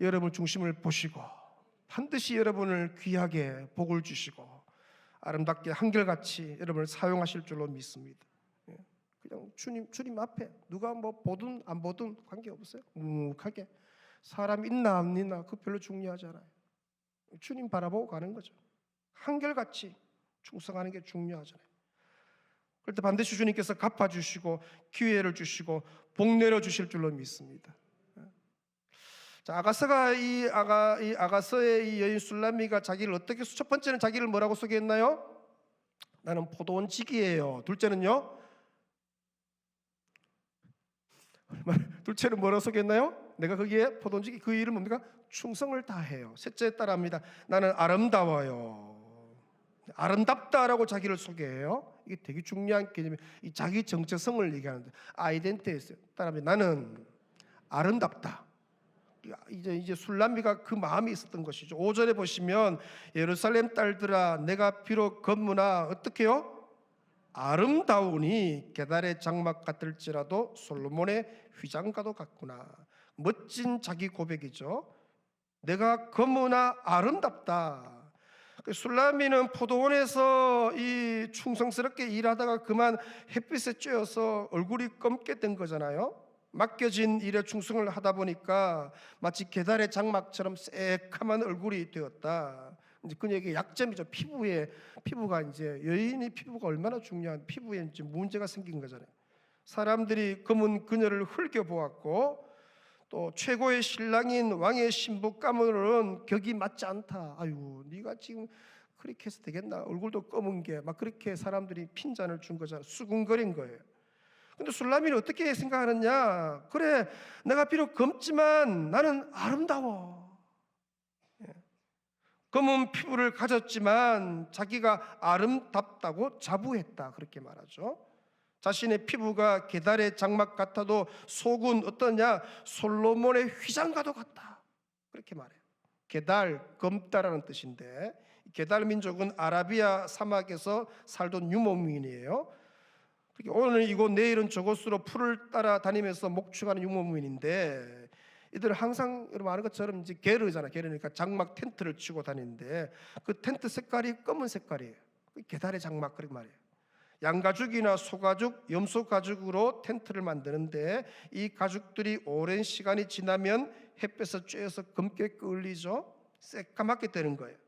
여러분 중심을 보시고 반드시 여러분을 귀하게 복을 주시고 아름답게 한결같이 여러분을 사용하실 줄로 믿습니다. 그냥 주님 앞에 누가 뭐 보든 안 보든 관계없어요. 묵묵하게 사람 있나 안 있나 그거 별로 중요하지 않아요. 주님 바라보고 가는 거죠. 한결같이 충성하는 게 중요하잖아요. 그럴 때 반드시 주님께서 갚아주시고 기회를 주시고 복 내려주실 줄로 믿습니다. 자, 아가서의 이 여인 술람미가 자기를 어떻게, 첫 번째는 자기를 뭐라고 소개했나요? 나는 포도원 직이에요. 둘째는요? 둘째는 뭐라고 소개했나요? 내가 거기에 포도원 직이, 그 일은 뭡니까? 충성을 다해요. 셋째 따라합니다. 나는 아름다워요. 아름답다라고 자기를 소개해요. 이게 되게 중요한 개념이에요. 이 자기 정체성을 얘기하는데, 아이덴티티 따라합니다. 나는 아름답다. 이제 술람미가 그 마음이 있었던 것이죠. 5절에 보시면 예루살렘 딸들아 내가 비록 검무나 어떻게요? 아름다우니 게달의 장막 같을지라도 솔로몬의 휘장과도 같구나. 멋진 자기 고백이죠. 내가 검무나 아름답다. 술람미는 포도원에서 이 충성스럽게 일하다가 그만 햇빛에 쬐어서 얼굴이 검게 된 거잖아요. 맡겨진 일에 충성을 하다 보니까 마치 게달의 장막처럼 새카만 얼굴이 되었다. 이제 그에게 약점이죠. 피부가 이제 여인의 피부가 얼마나 중요한, 피부에 이제 문제가 생긴 거잖아요. 사람들이 검은 그녀를 흘겨 보았고 또 최고의 신랑인 왕의 신부 가문은 격이 맞지 않다. 아유, 네가 지금 그렇게 해서 되겠나? 얼굴도 검은 게 막 그렇게 사람들이 핀잔을 준 거잖아. 수군거린 거예요. 근데 술람미는 어떻게 생각하느냐? 그래, 내가 비록 검지만 나는 아름다워. 검은 피부를 가졌지만 자기가 아름답다고 자부했다, 그렇게 말하죠. 자신의 피부가 게달의 장막 같아도 속은 어떠냐? 솔로몬의 휘장과도 같다, 그렇게 말해요. 게달, 검다라는 뜻인데, 게달 민족은 아라비아 사막에서 살던 유목민이에요. 오늘 이곳 내일은 저곳으로 풀을 따라 다니면서 목축하는 유목민인데, 이들은 항상 여러분 아는 것처럼 이제 게르잖아. 게르니까 장막 텐트를 치고 다니는데 그 텐트 색깔이 검은 색깔이에요. 게달의 장막, 그렇게 말이에요. 양가죽이나 소가죽, 염소가죽으로 텐트를 만드는데 이 가죽들이 오랜 시간이 지나면 햇볕에 쬐어서 검게 끌리죠. 새까맣게 되는 거예요.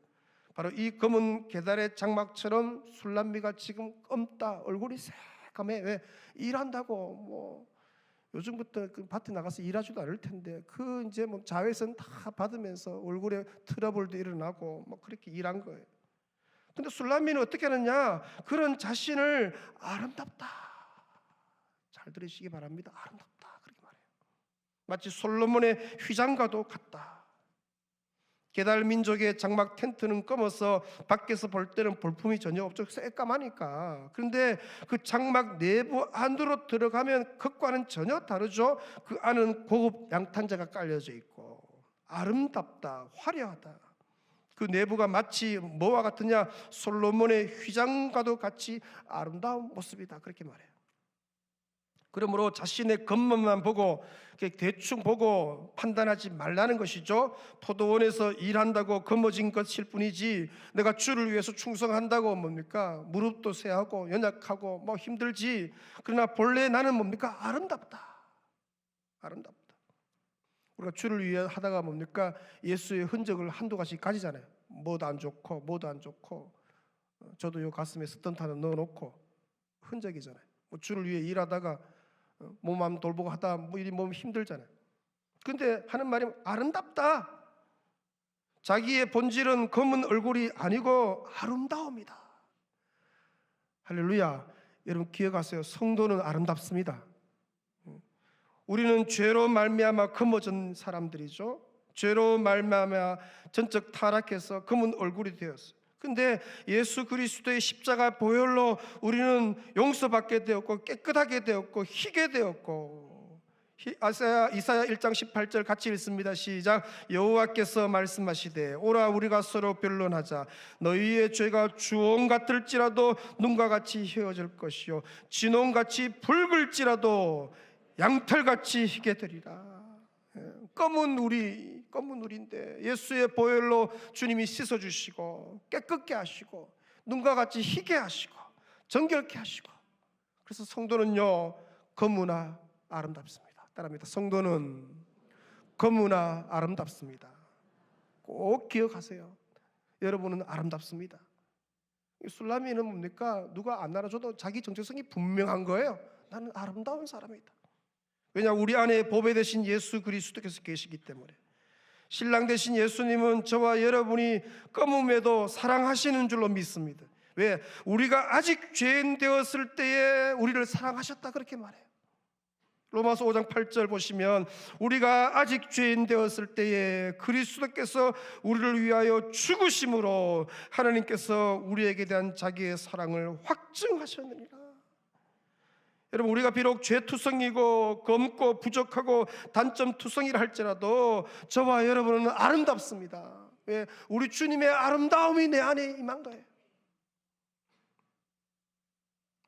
바로 이 검은 게달의 장막처럼 술람미가 지금 검다, 얼굴이 새까매. 왜? 일한다고 뭐 요즘부터 그 밭에 나가서 일하지도 않을 텐데 그 이제 뭐 자외선 다 받으면서 얼굴에 트러블도 일어나고 뭐 그렇게 일한 거예요. 근데 술람미는 어떻게 하느냐? 그런 자신을 아름답다, 잘 들으시기 바랍니다. 아름답다, 그렇게 말해요. 마치 솔로몬의 휘장과도 같다. 게달 민족의 장막 텐트는 검어서 밖에서 볼 때는 볼품이 전혀 없죠. 새까마니까. 그런데 그 장막 내부 안으로 들어가면 그것과는 전혀 다르죠. 그 안은 고급 양탄자가 깔려져 있고 아름답다, 화려하다. 그 내부가 마치 뭐와 같으냐? 솔로몬의 휘장과도 같이 아름다운 모습이다, 그렇게 말해요. 그러므로 자신의 겉멋만 보고 대충 보고 판단하지 말라는 것이죠. 포도원에서 일한다고 검어진 것일 뿐이지 내가 주를 위해서 충성한다고 뭡니까? 무릎도 세하고 연약하고 뭐 힘들지. 그러나 본래 나는 뭡니까? 아름답다, 아름답다. 우리가 주를 위해 하다가 뭡니까? 예수의 흔적을 한두 가지 가지잖아요. 뭐도 안 좋고 뭐도 안 좋고, 저도 요 가슴에 스턴트 하나 넣어놓고 흔적이잖아요. 뭐 주를 위해 일하다가 몸 한번 돌보고 하다 뭐 이 몸 힘들잖아요. 근데 하는 말이 아름답다. 자기의 본질은 검은 얼굴이 아니고 아름다움이다. 할렐루야. 여러분 기억하세요. 성도는 아름답습니다. 우리는 죄로 말미암아 검어진 사람들이죠. 죄로 말미암아 전적 타락해서 검은 얼굴이 되었어요. 근데 예수 그리스도의 십자가 보혈로 우리는 용서받게 되었고 깨끗하게 되었고 희게 되었고, 이사야 1장 18절 같이 읽습니다. 시작. 여호와께서 말씀하시되 오라 우리가 서로 변론하자. 너희의 죄가 주홍 같을지라도 눈과 같이 희어질 것이요 진홍같이 붉을지라도 양털같이 희게 되리라. 검은 우리인데 예수의 보혈로 주님이 씻어주시고 깨끗게 하시고 눈과 같이 희게 하시고 정결케 하시고, 그래서 성도는요 검으나 아름답습니다. 따라합니다. 성도는 검으나 아름답습니다. 꼭 기억하세요. 여러분은 아름답습니다. 술라미는 뭡니까? 누가 안 알아줘도 자기 정체성이 분명한 거예요. 나는 아름다운 사람이다. 왜냐? 우리 안에 보배 되신 예수 그리스도께서 계시기 때문에. 신랑 되신 예수님은 저와 여러분이 검음에도 사랑하시는 줄로 믿습니다. 왜? 우리가 아직 죄인 되었을 때에 우리를 사랑하셨다, 그렇게 말해요. 로마서 5장 8절 보시면 우리가 아직 죄인 되었을 때에 그리스도께서 우리를 위하여 죽으심으로 하나님께서 우리에게 대한 자기의 사랑을 확증하셨느니라. 여러분, 우리가 비록 죄투성이고 검고 부족하고 단점투성이라 할지라도 저와 여러분은 아름답습니다. 왜? 우리 주님의 아름다움이 내 안에 임한 거예요.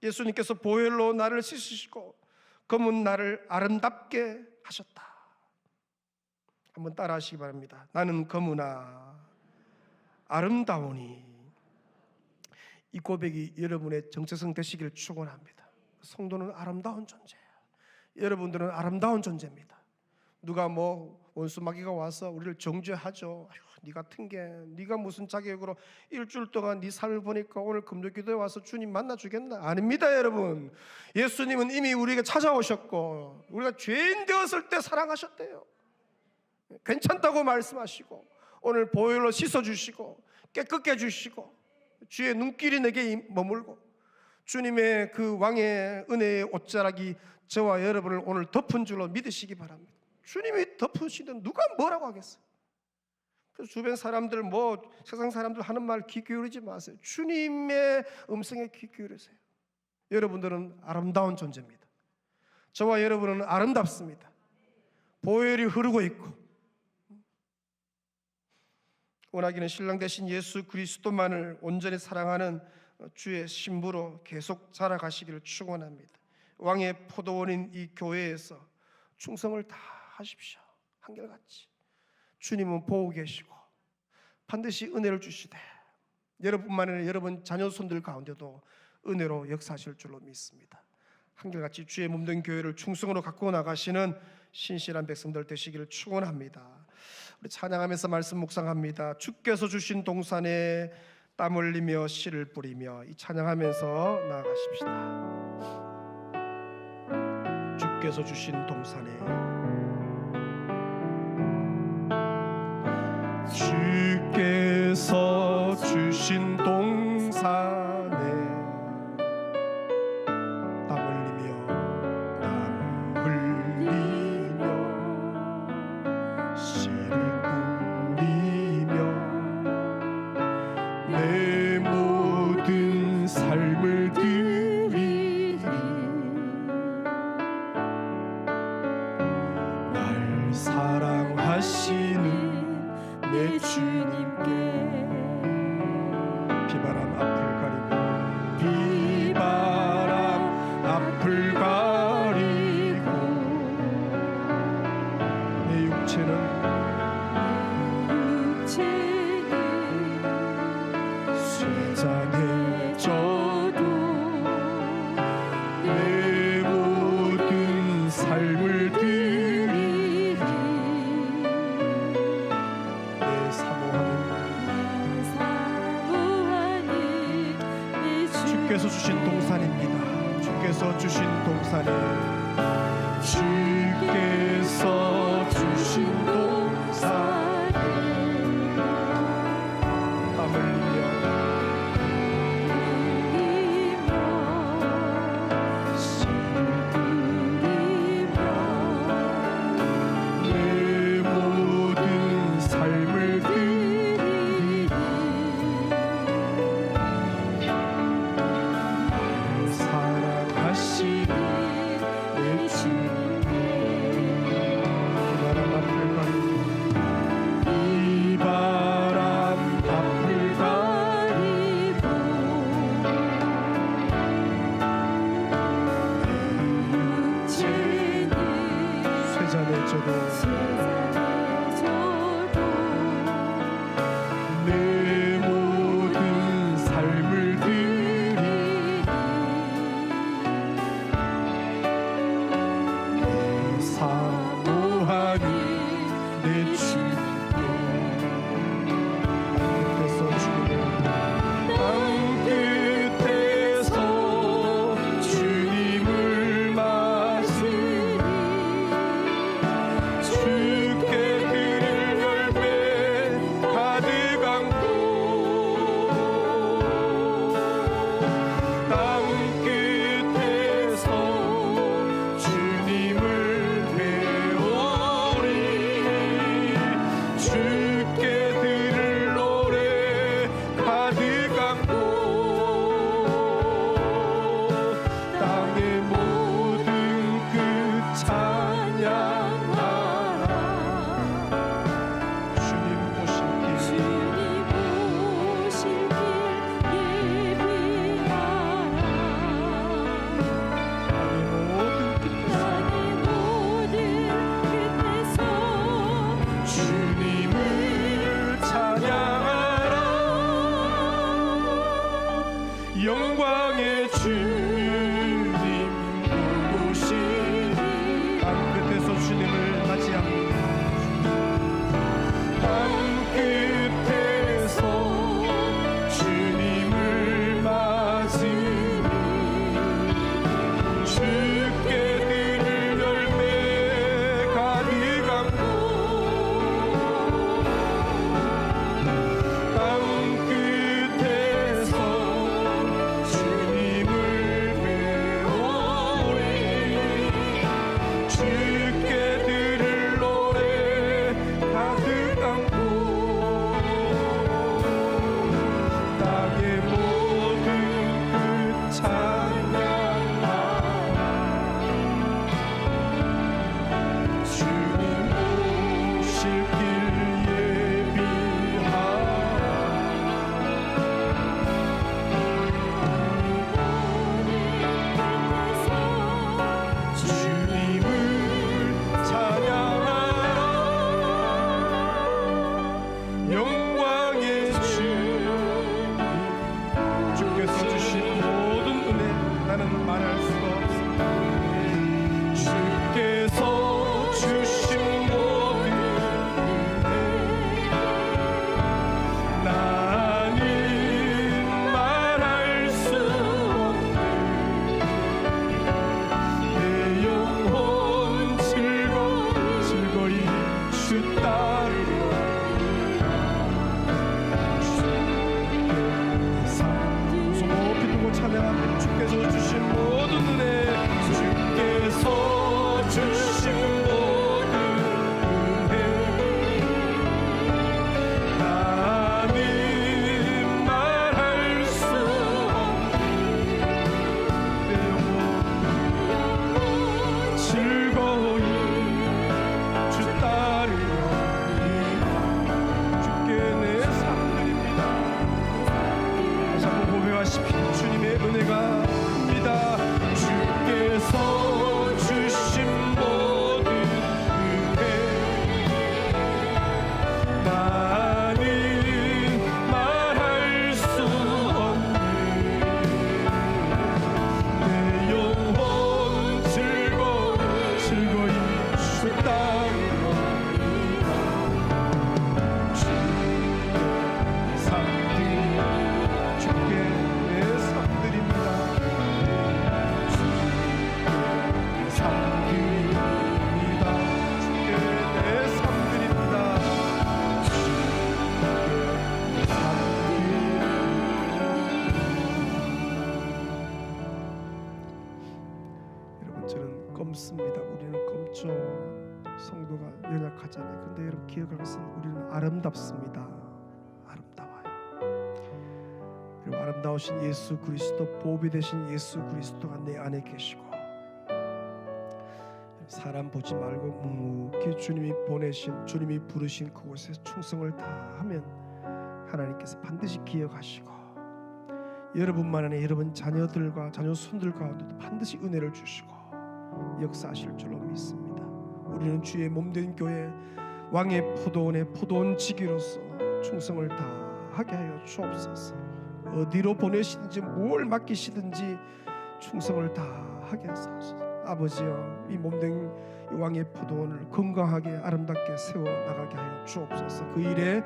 예수님께서 보혈로 나를 씻으시고 검은 나를 아름답게 하셨다. 한번 따라 하시기 바랍니다. 나는 검으나 아름다우니. 이 고백이 여러분의 정체성 되시기를 축원합니다. 성도는 아름다운 존재예요. 여러분들은 아름다운 존재입니다. 누가 뭐 원수마귀가 와서 우리를 정죄하죠. 아유, 네 같은 게 네가 무슨 자격으로 일주일 동안 네 삶을 보니까 오늘 금요기도에 와서 주님 만나 주겠나? 아닙니다, 여러분. 예수님은 이미 우리에게 찾아오셨고 우리가 죄인 되었을 때 사랑하셨대요. 괜찮다고 말씀하시고 오늘 보혈로 씻어주시고 깨끗게 해주시고 주의 눈길이 내게 머물고 주님의 그 왕의 은혜의 옷자락이 저와 여러분을 오늘 덮은 줄로 믿으시기 바랍니다. 주님이 덮으시든 누가 뭐라고 하겠어요? 그래서 주변 사람들 세상 사람들 하는 말 귀 기울이지 마세요. 주님의 음성에 귀 기울이세요. 여러분들은 아름다운 존재입니다. 저와 여러분은 아름답습니다. 보혈이 흐르고 있고, 원하기는 신랑 되신 예수 그리스도만을 온전히 사랑하는 주의 신부로 계속 자라가시기를 축원합니다. 왕의 포도원인 이 교회에서 충성을 다 하십시오. 한결같이 주님은 보고 계시고 반드시 은혜를 주시되 여러분뿐만 아니라 여러분 자녀 손들 가운데도 은혜로 역사하실 줄로 믿습니다. 한결같이 주의 몸된 교회를 충성으로 갖고 나가시는 신실한 백성들 되시기를 축원합니다. 우리 찬양하면서 말씀 묵상합니다. 주께서 주신 동산에 땀 흘리며 씨를 뿌리며, 이 찬양하면서 나아가십시다. 주께서 주신 동산에, 주께서 주신 동산에 땀 흘리며 씨를 뿌리며 내 모든 삶을 드리리. 날 사랑하시는 내 주님께 비바람 앞을 가리고 내 육체는 쇠잔해져도 내 모든 삶을 드리리. 내 사모하는 주께서 주신 동산입니다. 주께서 주신 동산에, 주께서 주신 동산에 땀 흘리며 씨를 뿌리며 내 모든 삶을 드리리. 사랑하시는 내 주님께 비바람 앞을 가리고 쇠잔해져도 내 모든 삶을 드리리. 사모하는 내 주님께 땅끝에서 주님을 맞으리. 주께 드릴 열매 가득 안고 땅끝에서 주님을 배우리. 주께 드릴 노래 가득 안고 땅의 모든 끝 찬양하라. 주님 오실 길 땅의 모든 끝에서 주님을 찬양하라. 영광의 주님 오시리. 땅 끝에서 주님을 맞이합니다. 땅 끝에서 주님을 맞으리. 주께 드릴 열매 가득 안고 땅 끝에서 주님을 검습니다. 우리는 검죠. 성도가 연약하잖아요. 그런데 여러분 기억할 것은 우리는 아름답습니다. 아름다워요. 그리고 아름다우신 예수 그리스도, 보배 되신 예수 그리스도가 내 안에 계시고, 사람 보지 말고 묵묵히 주님이 보내신, 주님이 부르신 그곳에 충성을 다하면 하나님께서 반드시 기억하시고 여러분만 아니라 여러분 자녀들과 자녀 손들 가운데도 반드시 은혜를 주시고 역사하실 줄로 믿습니다. 우리는 주의 몸된 교회, 왕의 포도원의 포도원 지기로서 충성을 다하게 하여 주옵소서. 어디로 보내시든지 뭘 맡기시든지 충성을 다하게 하소서. 아버지여, 이 몸된 왕의 포도원을 건강하게 아름답게 세워 나가게 하여 주옵소서. 그 일에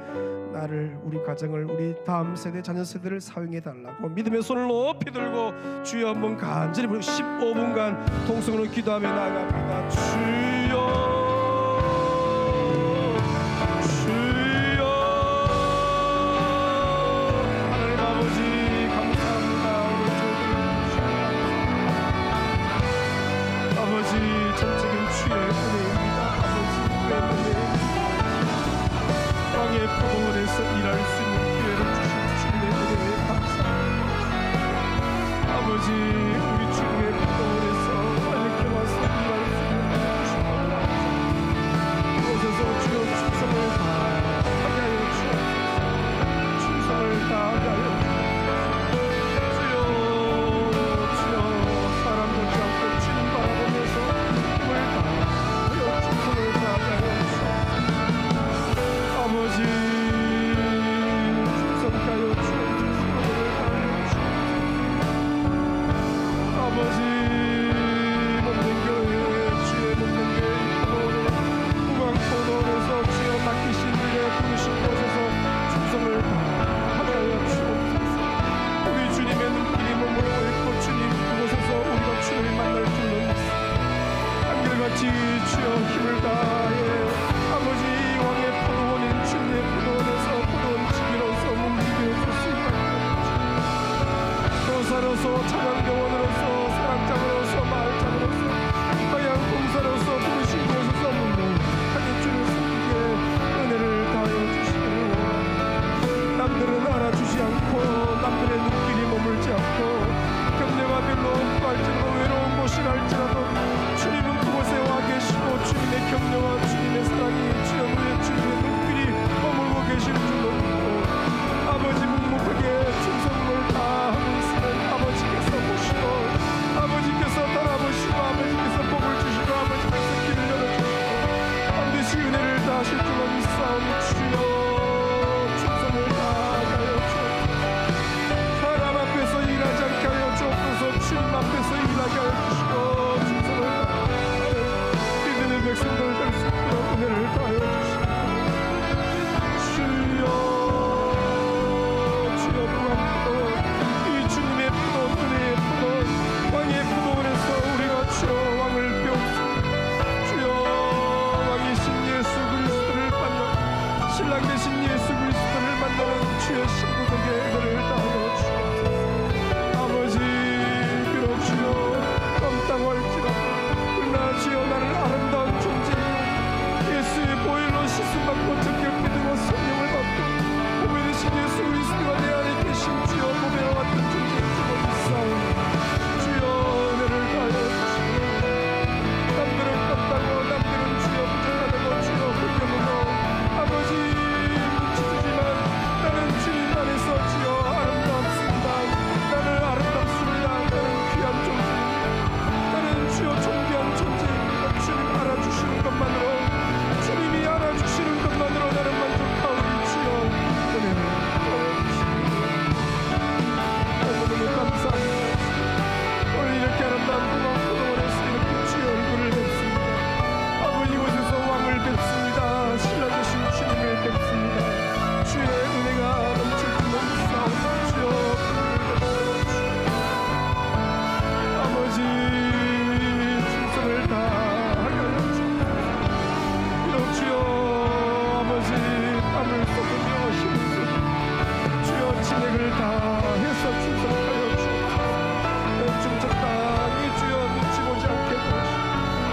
나를, 우리 가정을, 우리 다음 세대 자녀 세대를 사용해 달라고 믿음의 손을 높이 들고 주여 한번 간절히 부르고 15분간 통성으로 기도하며 나아갑니다. 주여, 포도원에서 일할 수 있는 기회를 주신 주님의 은혜에 감사합니다. 아버지, 우리 주님의 포도원에서 이렇게 와서 일할 수 있는 기회를 주신 겁니다. 그곳에서 주여 충성을 다하게 하여 주옵소서. 충성을 다하게 하여 주옵소서. 주여 사람 보지 않고 주님 바라보면서 힘을 다하여 충성을 다하게 하여 주옵소서. 아버지, 충성하여 주옵소서. 아버지, 몸된 교회, 주의 몸된 교회 포도원, 무광포도원에서 주여 맡기신 일에 부르신 곳에서 충성을 다하게 하여 주옵소서. 우리 주님의 눈길이 머물러 있고 주님 그곳에서 우리가 주님을 만날 줄로 믿습니다. 한결같이 주여 힘을 다해 아버지 왕의 포도원인 주님의 포도원에서 포도원 지기로서 몸지기로서 수임하는 교사로서 찬양교원으로서 사랑장으로서 마을장으로서 가양 봉사로서 부르신 곳에서 묵묵하게 주를 섬기게 은혜를 다하여 주시기를 원합니다. 남들은 알아주지 않고 남들의 눈길이 머물지 않고 격려가 별로 없고 할지라도 외로운 곳이라 할지라도 주님은 그곳에 와 계시고 주님의 격려와 주님의 사랑이 주여 우리의 주님의 눈길이 머물고 계실 줄로 믿고 아버지 묵묵하게 충성을 다하고 있으면 아버지께서 보시고 아버지께서 돌아보시고 아버지께서 복을 주시고 아버지께서 길을 열어주시고 반드시 은혜를 다하실 줄로 믿사오니 주여 충성을 다하게 하여 주옵소서. 사람 앞에서 일하지 않게 하여 주옵소서. 주님 앞에서 일하게 하여 주시고 충성을 다하여 믿음의 백성들 될 수 있도록 은혜를 다하여 주시고 주여 무한포도원 이 주님의 포도원 은혜의 포도원 왕의 포도원에서 우리가 주여 왕을 배웁습니다. 주여 왕이신 예수 그리스도를 만나 신랑 되신 예수 그리스도를 만나는 주여 신부들에게 은혜를 다하여 주옵소서. 아버지, 비록 주여 껌다고 할지라도 그러나 주여 나는 아름다운 존재요 예수의 보혈로 씻음받고 적격 믿음으로 성령을 받고 보배 되신 예수 그리스도가 내 안에 계신 주여 보배와 같은 존재인 줄로 믿사오니 주여 은혜를 다하여 주시고 남들은 껌다고 남들은 주여 부족하다고 주여 불평하고 아버지 뭉치지만 나는 주님 안에서 주여 아름답습니다. 나는 아름답습니다. 나는 귀한 존재입니다. 나는 주여 존귀한 존재입니다. 주님 알아주시는 것만으로 주님이 알아주시는 것만으로 나는 만족하오니 주여 은혜를 보여주시옵소서. 너무너무 감사합니다. 오늘 이렇게 아름다운 무광포도원에서 이렇게 주의 얼굴을 뵙습니다. 아버지 이곳에서 왕을 뵙습니다. 신랑 되신 주님을 뵙습니다. 주의 은혜가 넘칠 줄로 믿사오니 주여 아버지 충성을 다하게 하여 주옵소서. 비록 주여 아버지 땀을 쏟으며 힘을 쏟으며 주여 진액을 다해서 충성하여 주옵소서. 좀 적당히 주여 눈치 보지 않게 도와주시고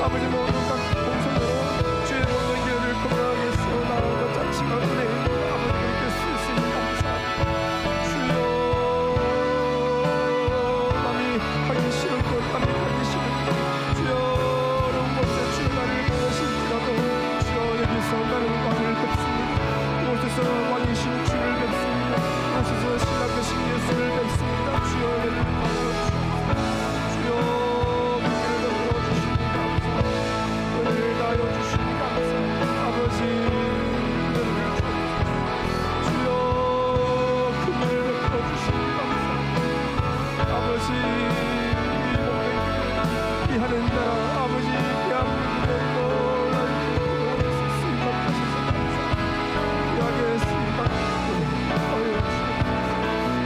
아버지 모든 각 공성으로 주의 모든 길을 건강하겠소. 나아가 자치가 은혜입니다. 아버지 그렇게 쓰시니 감사합니다. 주여 남이 하기 싫은 것 남이 하기 싫은 것 주여 어려운 곳에 주의 나를 보내실지라도 주여 여기서 나는 왕을 뵙습니다. 이곳에서 왕이신 주를 뵙습니다. 이곳에서 신랑 되신 예수를 뵙습니다. 주여 내를 받아주옵소서. 주여 문제를 풀어주시니 감사합니다. 은혜를 다하여 주시니 감사합니다. 아버지 은혜를 주옵소서. 주여 금을 베풀어 주시니 감사합니다. 아버지 이 하는 나라 아버지 대한민국의 나라에서 쓰임받으셔서 감사합니다. 귀하게 쓰임받으시고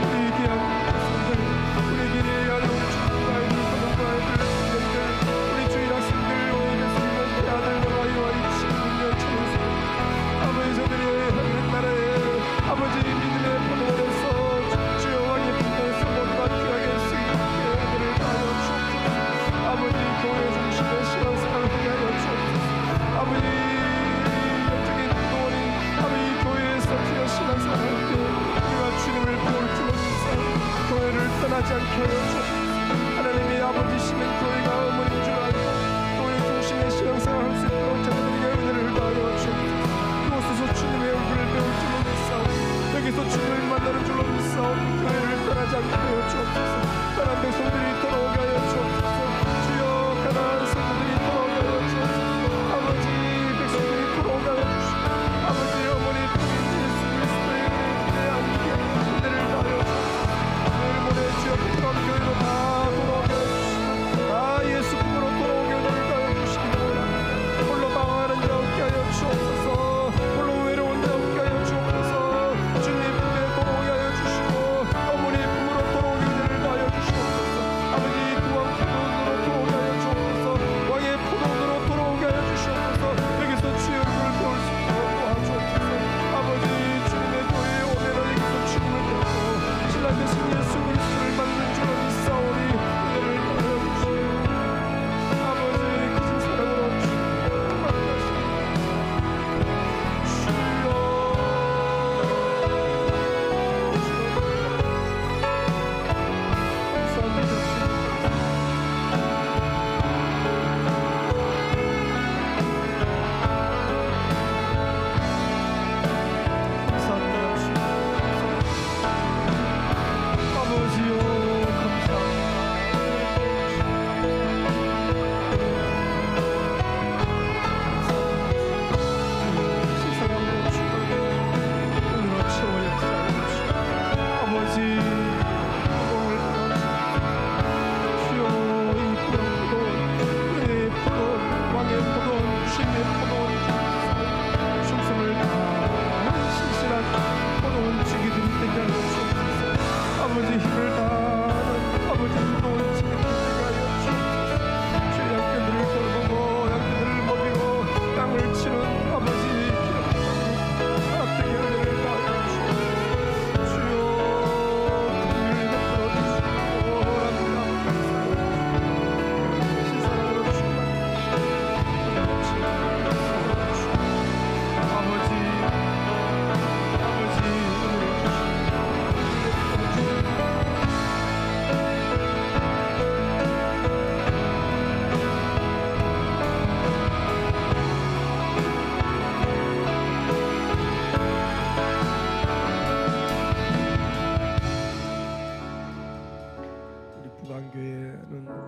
우리 대한민국 성들 우리 길에 알려온 중국 아이들 고등부 아이들 청년들 우리 주일 학생들 우리 교수님들 아들과 아이와 이 친구들 청소년 아버지 저들이 하는 나라에 아버지 믿음의 포도원에서 주여 왕의 분도에서 모두가 귀하게 쓰임받게 은혜를 다하여 주옵소서. 아버지 교회 중심의 신앙생활을 하게 하여 주옵소서. 아버지 영적인 포도원인 아버지 교회에서 주여 신앙생활을 할 때 우리가 주님을 볼 줄로 믿사 교회를 떠나지 않게 하여 주옵소서. 하나님의 아버지시면 교회가 어머니인 줄 알고 교회 중심의 신앙생활을 할 수 있도록 자녀들에게 은혜를 다하여 주옵소서. 이곳에서 주님의 얼굴을 배울 줄로 믿사오니 여기서 주님을 만나는 줄로 믿사오니 교회를 떠나지 않게 하여 주옵소서. 떠난 백성들이 돌아오게 하여 주옵소서. 주여 가나안 성도들이 돌아오게 하여 주옵소서. 아버지 백성들이 돌아오게 하여 주시고 아버지 어머니 주님 예수 그리스도의 은혜에 안기에 은혜를 다하여 주옵소서. 내일 모레 주여 부끄러운 교회로 다 돌아오게 하여 주시고 다 예수 품으로 돌아오게 하여 주시기 원합니다. 홀로 방황하는 자 없게 하여 주옵소서. 홀로 외로운 자 없게 하여 주옵소서. 주님 품에 돌아오게 하여 주시고 어머니 품으로 돌아오게 은혜를 다하여 주시옵소서. 아버지 구원 포도원으로 돌아오게 하여 주옵소서. 왕의 포도원으로 돌아오게 하여 주시옵소서. 여기서 주의 얼굴을 배울 수 있도록 도와주옵소서. 아버지 주님의 교회에 오면은 여기서 주님을 배우고 신랑 되신 예수 그리스도를 만난 줄로 믿사오니 은혜를 다하여 주시옵소서. 아버지 크신 사랑으로 주님을 만나시옵소서.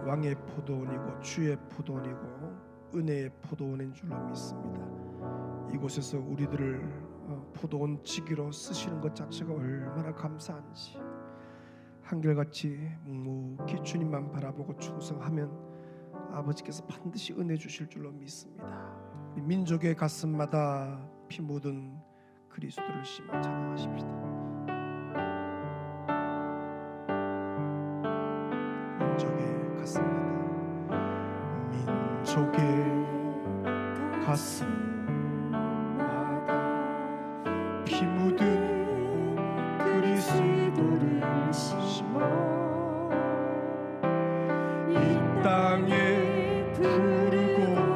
왕의 포도원이고 주의 포도원이고 은혜의 포도원인 줄로 믿습니다. 이곳에서 우리들을 포도원 지기로 쓰시는 것 자체가 얼마나 감사한지 한결같이 묵묵히 주님만 바라보고 충성하면 아버지께서 반드시 은혜 주실 줄로 믿습니다. 민족의 가슴마다 피 묻은 그리스도를 심어 찬양하십시다. 민족의 가슴마다 민족의 가슴마다 피 묻은 그리스도를 심어 이 땅에 부르고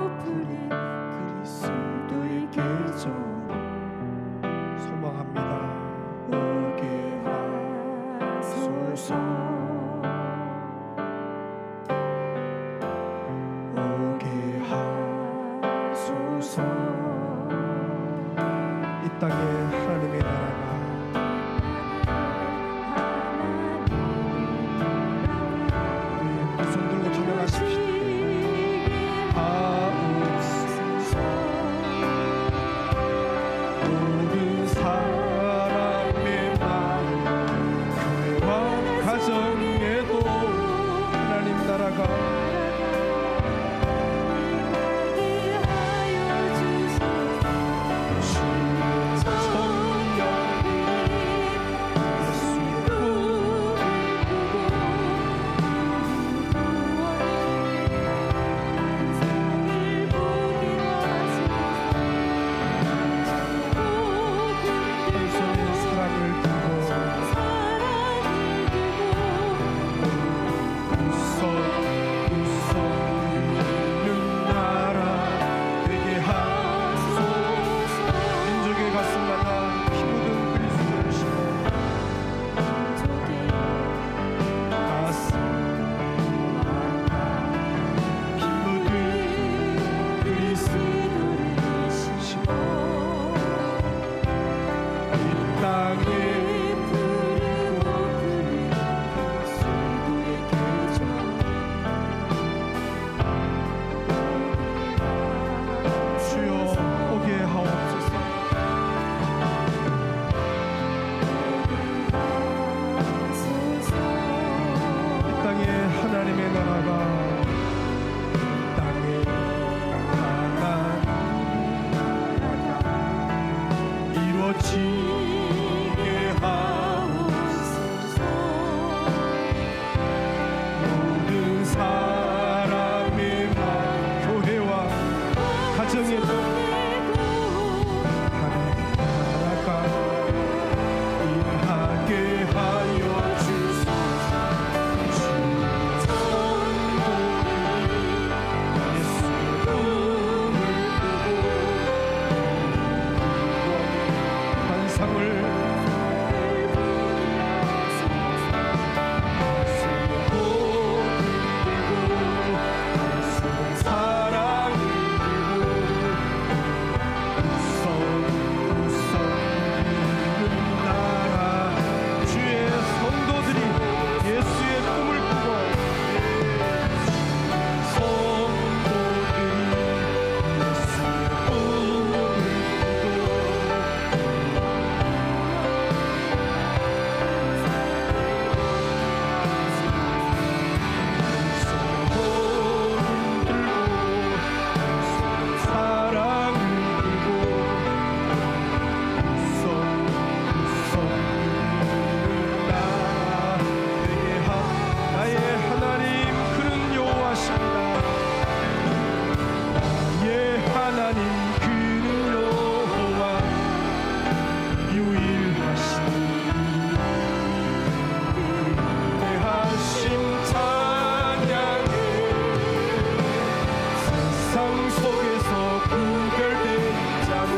세상 속에서 구별된 자로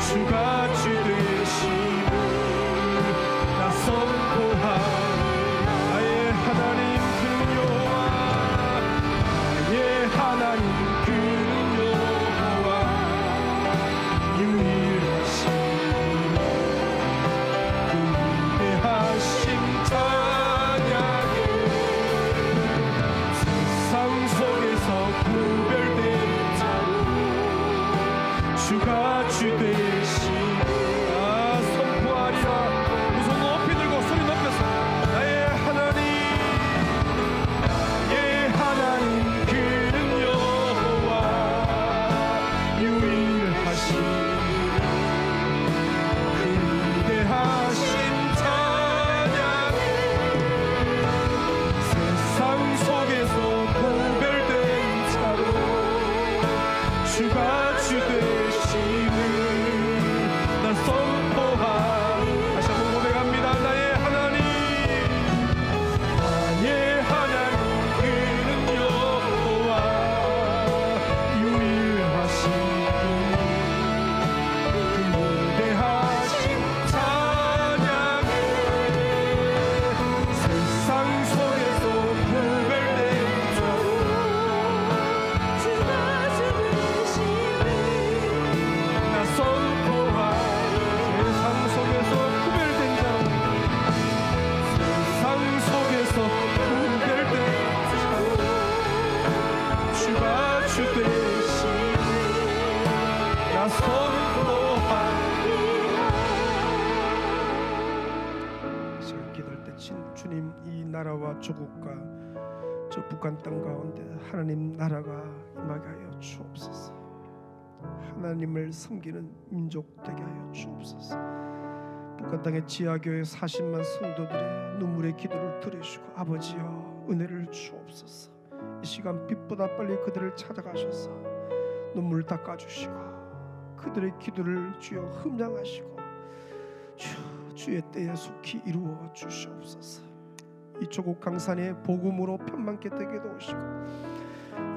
주가 주 되심을 나 선포하리. 나의 하나님 그는 여호와, 나의 하나님 그는 여호와, 유일하신 그 위대하심 찬양해. 세상 속에서 구별된 자로 주가 주 되심을 나 선포하리라. 두 손 높이 들고 소리 높여서 나의 하나님, 나의 하나님 그는 여호와, 유일하신 그 위대하신 찬양해. 세상 속에서 구별된 자로 주가 주 되심을 나 선포하리. 다시 한번 고백합니다. 나의 하나님, 나의 하나님 그는 여호와, 유일하신 그 위대하신 찬양해. 세상 속에서 구별된 자로 주가 주 되심을 나 선포하리. 세상 속에서 구별된 자로, 세상 속에서 구별된 자로 주가 주 되심을 나 선포하리. 제가 기도할 때 주님, 이 나라와 조국과 저 북한 땅 가운데 하나님 나라가 임하게 하여 주옵소서. 하나님을 섬기는 민족 되게 하여 주옵소서. 북한 땅의 지하교회 40만 성도들의 눈물의 기도를 들으시고 아버지여 은혜를 주옵소서. 이 시간 빛보다 빨리 그들을 찾아가셔서 눈물 닦아주시고 그들의 기도를 주여 흠양하시고 주의 때에 속히 이루어 주시옵소서. 이 조국 강산에 복음으로 편만케 되게 도우시고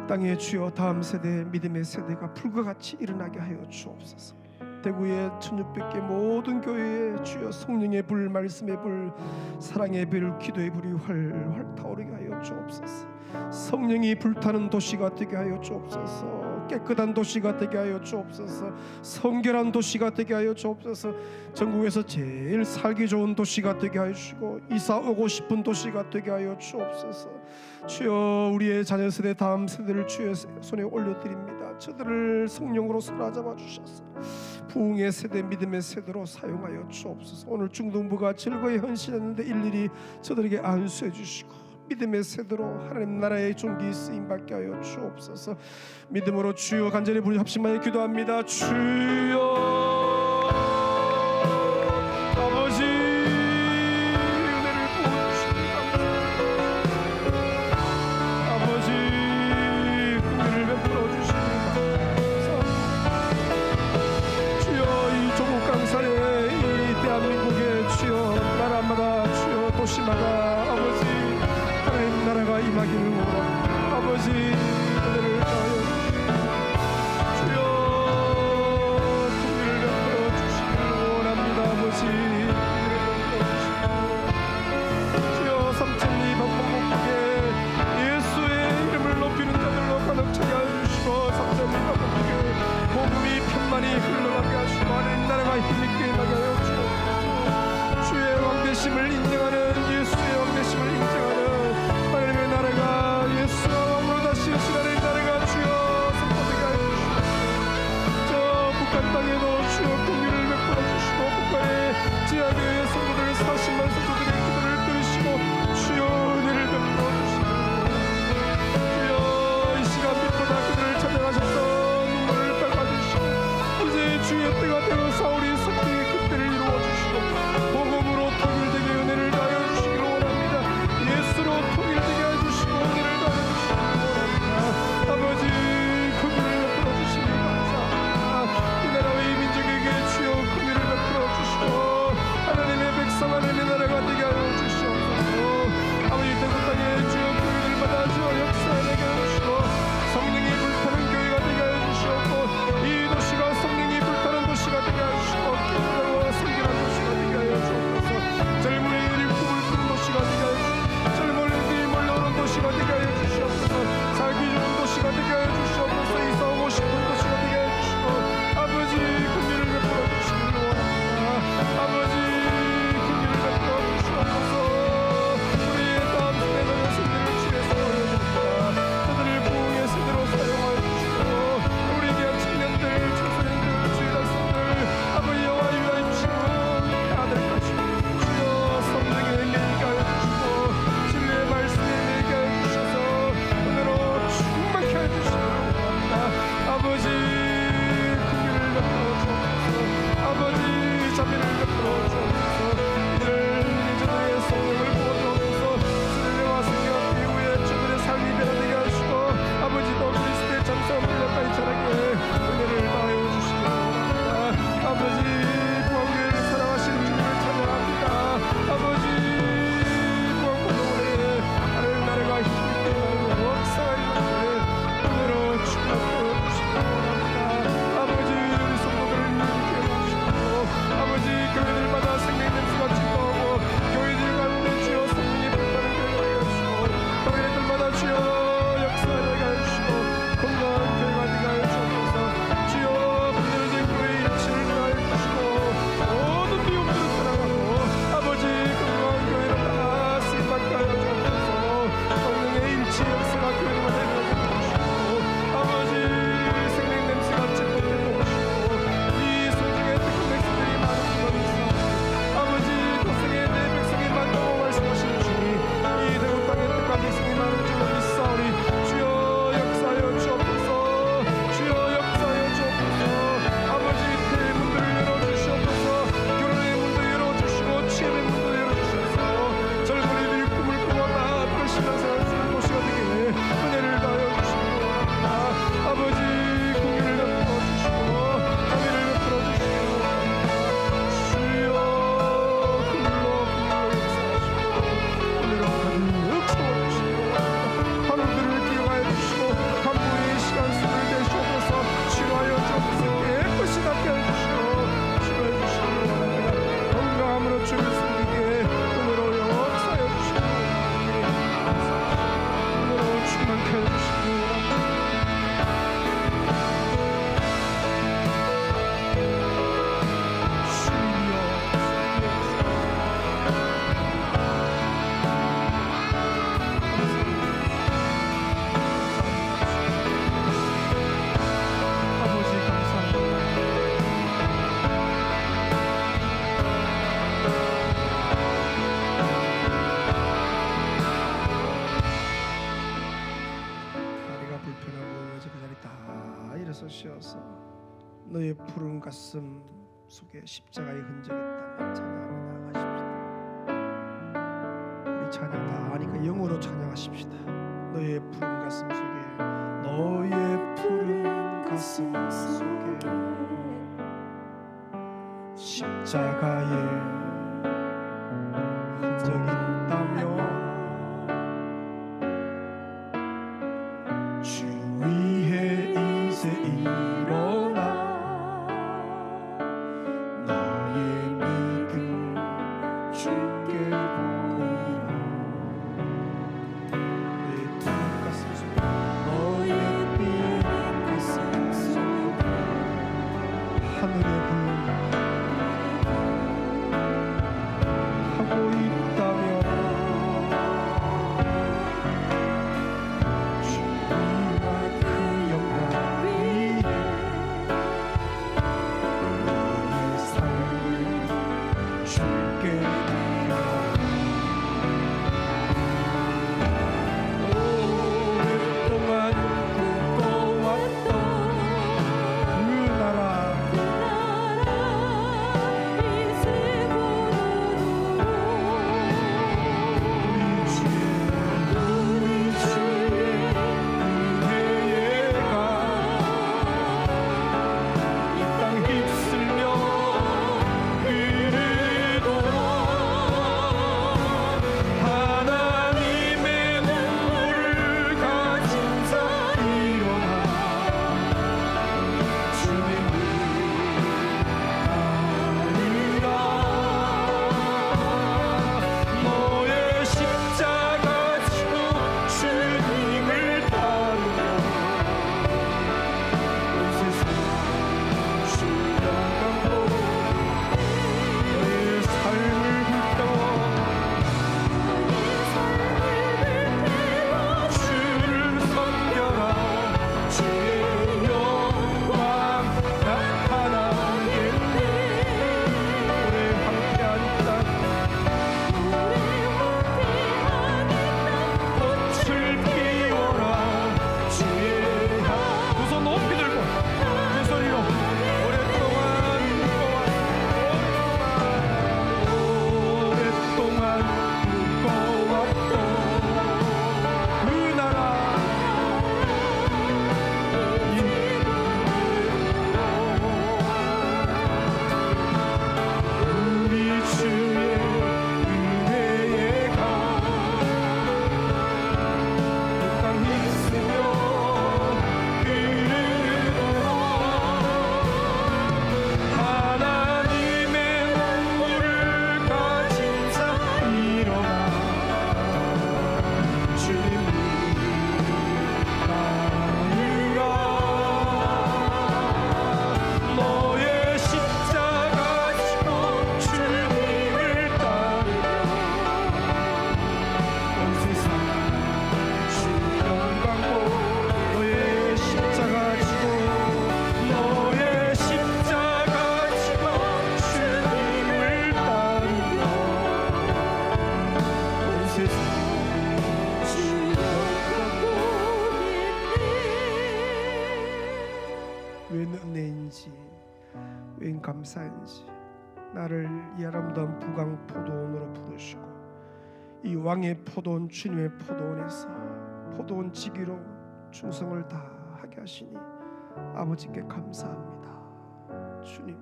땅에 주여 다음 세대 믿음의 세대가 불과 같이 일어나게 하여 주옵소서. 대구의 1600개 모든 교회에 주여 성령의 불, 말씀의 불, 사랑의 불, 기도의 불이 활활 타오르게 하여 주옵소서. 성령이 불타는 도시가 되게 하여 주옵소서. 깨끗한 도시가 되게 하여 주옵소서. 성결한 도시가 되게 하여 주옵소서. 전국에서 제일 살기 좋은 도시가 되게 하여 주시고 이사 오고 싶은 도시가 되게 하여 주옵소서. 주여 우리의 자녀 세대 다음 세대를 주의 손에 올려드립니다. 저들을 성령으로 사로잡아 주셔서 부흥의 세대, 믿음의 세대로 사용하여 주옵소서. 오늘 중동부가 즐거이 헌신했는데 일일이 저들에게 안수해 주시고 믿음의 세대로 하나님 나라의 종기 쓰임받게 하여 주옵소서. 믿음으로 주여 간절히 우리 합심하여 기도합니다. 주여 아버지 은혜를 부어주시니 감사합니다. 아버지 은혜를 베풀어 주시니 감사합니다. 주여 이 조국 강산에 이 대한민국의 주여 나라마다 주여 도시마다 아버지 하나님 나라가 임하기를 원합니다. 아버지 은혜를 더하여 주여 은혜를 자리에서 쉬어서 너의 푸른 가슴 속에 십자가의 흔적이 있다면 찬양하며 나아가십시다. 우리 찬양 다 아니까 영어로 찬양하십시다. 너의 푸른 가슴 속에, 너의 푸른 가슴 속에 십자가의 흔적이 있다면 주 위에 이제 일어나 너의 믿음 주께 보이라. 너의 푸른 가슴 속에, 너의 푸른 가슴 속에 하늘의 불 하고 있다면 주님과 그 영광 위에 너의 삶을 주께 드려. 오랫동안 꿈꿔왔던 그 나라, 우리 주의 은혜에 이 땅 휩쓸려 흐르도록 하나님의 눈물을 가진 자 일어나 주님을 따르라. 너의 십자가 지고 주님을 따르라. 온 세상 주 영광 보고 너의 삶을 불태워 주를 섬겨라. 주의 영광 나타나겠네. 우리 함께한 땅 꽃을 피워라. 주의 향 두 손 높이 들고 두 소리로 오랫동안 꿈꿔왔던 그 나라 우리 주의 은혜에 땅 휩쓸려 흐르도록 하나님의 눈물을 가진 자 일어나 주님을 따르라. 너의 십자가 지고 주님을 따르라. 온 세상 주 영광 보고 너의 십자가 지고, 너의 십자가 지고 주님을 따르라. 온 세상 웬 은혜인지, 웬 감사인지 나를 이 아름다운 부강 포도원으로 부르시고 이 왕의 포도원, 주님의 포도원에서 포도원 지기로 충성을 다하게 하시니 아버지께 감사합니다. 주님,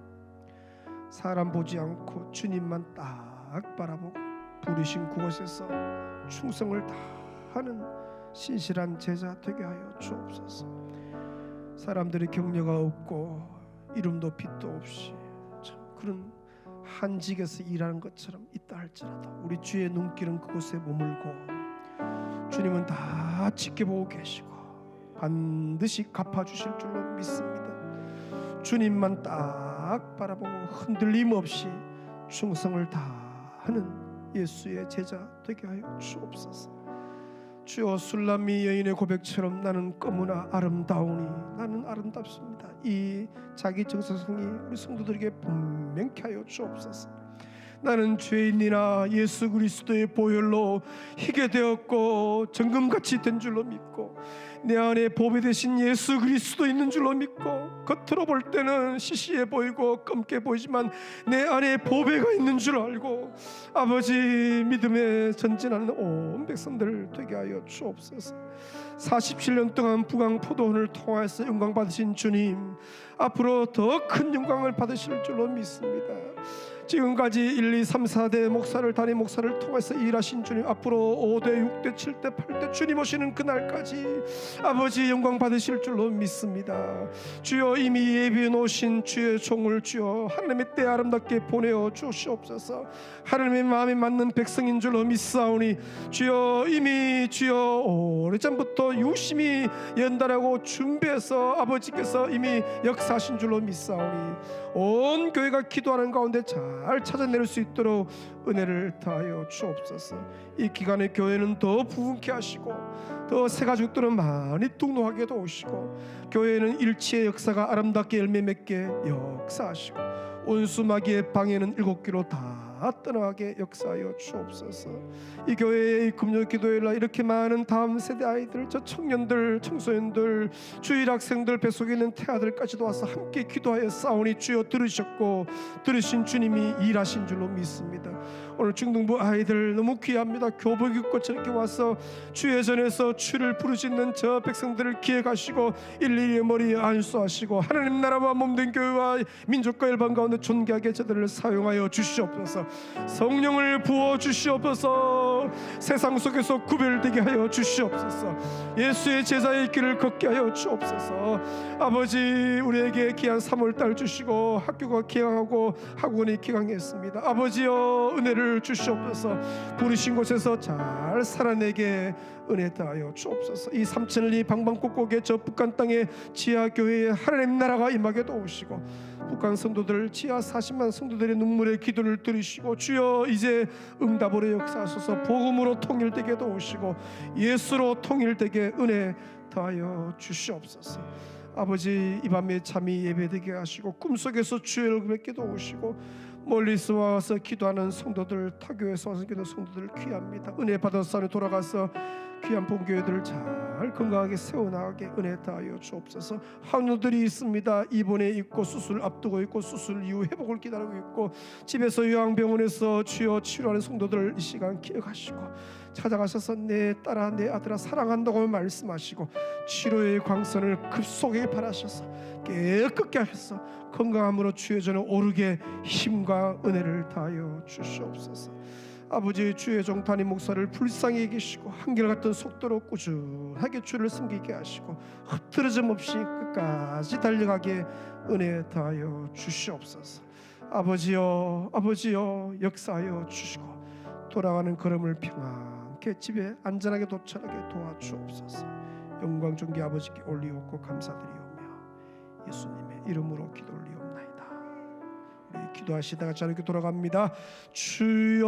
사람 보지 않고 주님만 딱 바라보고 부르신 그곳에서 충성을 다하는 신실한 제자 되게 하여 주옵소서. 사람들의 격려가 없고 이름도 빛도 없이 참 그런 한직에서 일하는 것처럼 있다 할지라도 우리 주의 눈길은 그곳에 머물고 주님은 다 지켜보고 계시고 반드시 갚아주실 줄로 믿습니다. 주님만 딱 바라보고 흔들림 없이 충성을 다하는 예수의 제자 되게 하여 주옵소서. 주여, 술람미 여인의 고백처럼 나는 너무나 아름다우니 나는 아름답습니다. 이 자기 정체성이 우리 성도들에게 분명케 하여 주옵소서. 나는 죄인이나 예수 그리스도의 보혈로 희게 되었고 정금같이 된 줄로 믿고 내 안에 보배 되신 예수 그리스도 있는 줄로 믿고 겉으로 볼 때는 시시해 보이고 검게 보이지만 내 안에 보배가 있는 줄 알고 아버지 믿음에 전진하는 온 백성들 되게 하여 주옵소서. 47년 동안 북왕 포도원을 통하여서 영광 받으신 주님, 앞으로 더 큰 영광을 받으실 줄로 믿습니다. 지금까지 1, 2, 3, 4대 목사를 담임 목사를 통해서 일하신 주님, 앞으로 5대, 6대, 7대, 8대 주님 오시는 그날까지 아버지 영광 받으실 줄로 믿습니다. 주여 이미 예비해 놓으신 주의 종을 주여 하나님의 때 아름답게 보내어 주시옵소서. 하나님의 마음에 맞는 백성인 줄로 믿사오니 주여 이미 주여 오래전부터 유심히 연단하고 준비해서 아버지께서 이미 역사하신 줄로 믿사오니 온 교회가 기도하는 가운데 잘 찾아낼 수 있도록 은혜를 다하여 주옵소서. 이 기간에 교회는 더 부흥케 하시고 더 새 가족들은 많이 뚱뚱하게 도우시고 교회는 일치의 역사가 아름답게 열매 맺게 역사하시고 온수 마귀의 방해는 7개로 다 떠나게 역사하여 주옵소서. 이 교회의 금요 기도회날 이렇게 많은 다음 세대 아이들, 저 청년들, 청소년들, 주일 학생들, 뱃속에 있는 태아들까지도 와서 함께 기도하여 싸우니 주여 들으셨고 들으신 주님이 일하신 줄로 믿습니다. 오늘 중등부 아이들 너무 귀합니다. 교복 입고 저렇게 와서 주의 전에서 주를 부르짖는 저 백성들을 기획하시고 일일이 머리에 안수하시고 하나님 나라와 몸된 교회와 민족과 일반 가운데 존귀하게 저들을 사용하여 주시옵소서. 성령을 부어 주시옵소서. 세상 속에서 구별되게 하여 주시옵소서. 예수의 제자의 길을 걷게 하여 주옵소서. 아버지 우리에게 귀한 3월달 주시고 학교가 개강하고 학원이 개강했습니다. 아버지여 은혜를 주시옵소서. 부르신 곳에서 잘 살아내게 은혜 다하여 주옵소서. 이 삼천리 방방곡곡의 저 북한 땅의 지하교회에 하나님 나라가 임하게 도우시고 북한 성도들 지하 40만 성도들의 눈물의 기도를 들으시고 주여 이제 응답으로 역사하소서. 복음으로 통일되게 도우시고 예수로 통일되게 은혜 다하여 주시옵소서. 아버지 이 밤에 잠이 예배되게 하시고 꿈속에서 주의 얼굴 뵙게 도우시고 멀리서 와서 기도하는 성도들, 타교에서 와서 기도하는 성도들 귀합니다. 은혜 받아서 돌아가서 귀한 본교회들을 잘 건강하게 세워나가게 은혜 다하여 주옵소서. 한우들이 있습니다. 입원해 있고 수술 앞두고 있고 수술 이후 회복을 기다리고 있고 집에서 요양병원에서 주여 치료하는 성도들 이 시간 기억하시고 찾아가셔서 내 딸아 내 아들아 사랑한다고 말씀하시고 치료의 광선을 급속하게 바라셔서 깨끗게 하셔서 건강함으로 주의 전에 오르게 힘과 은혜를 다하여 주시옵소서. 아버지 주의 종 담임 목사를 불쌍히 계시고 한결같은 속도로 꾸준하게 주를 섬기게 하시고 흐트러짐 없이 끝까지 달려가게 은혜 다하여 주시옵소서. 아버지여 아버지여 역사하여 주시고 돌아가는 걸음을 평안케 집에 안전하게 도착하게 도와주옵소서. 영광 존귀 아버지께 올리옵고 감사드리오며 예수님의 이름으로 기도 올리옵나이다. 우리 기도하시다가 자리에 돌아갑니다. 주여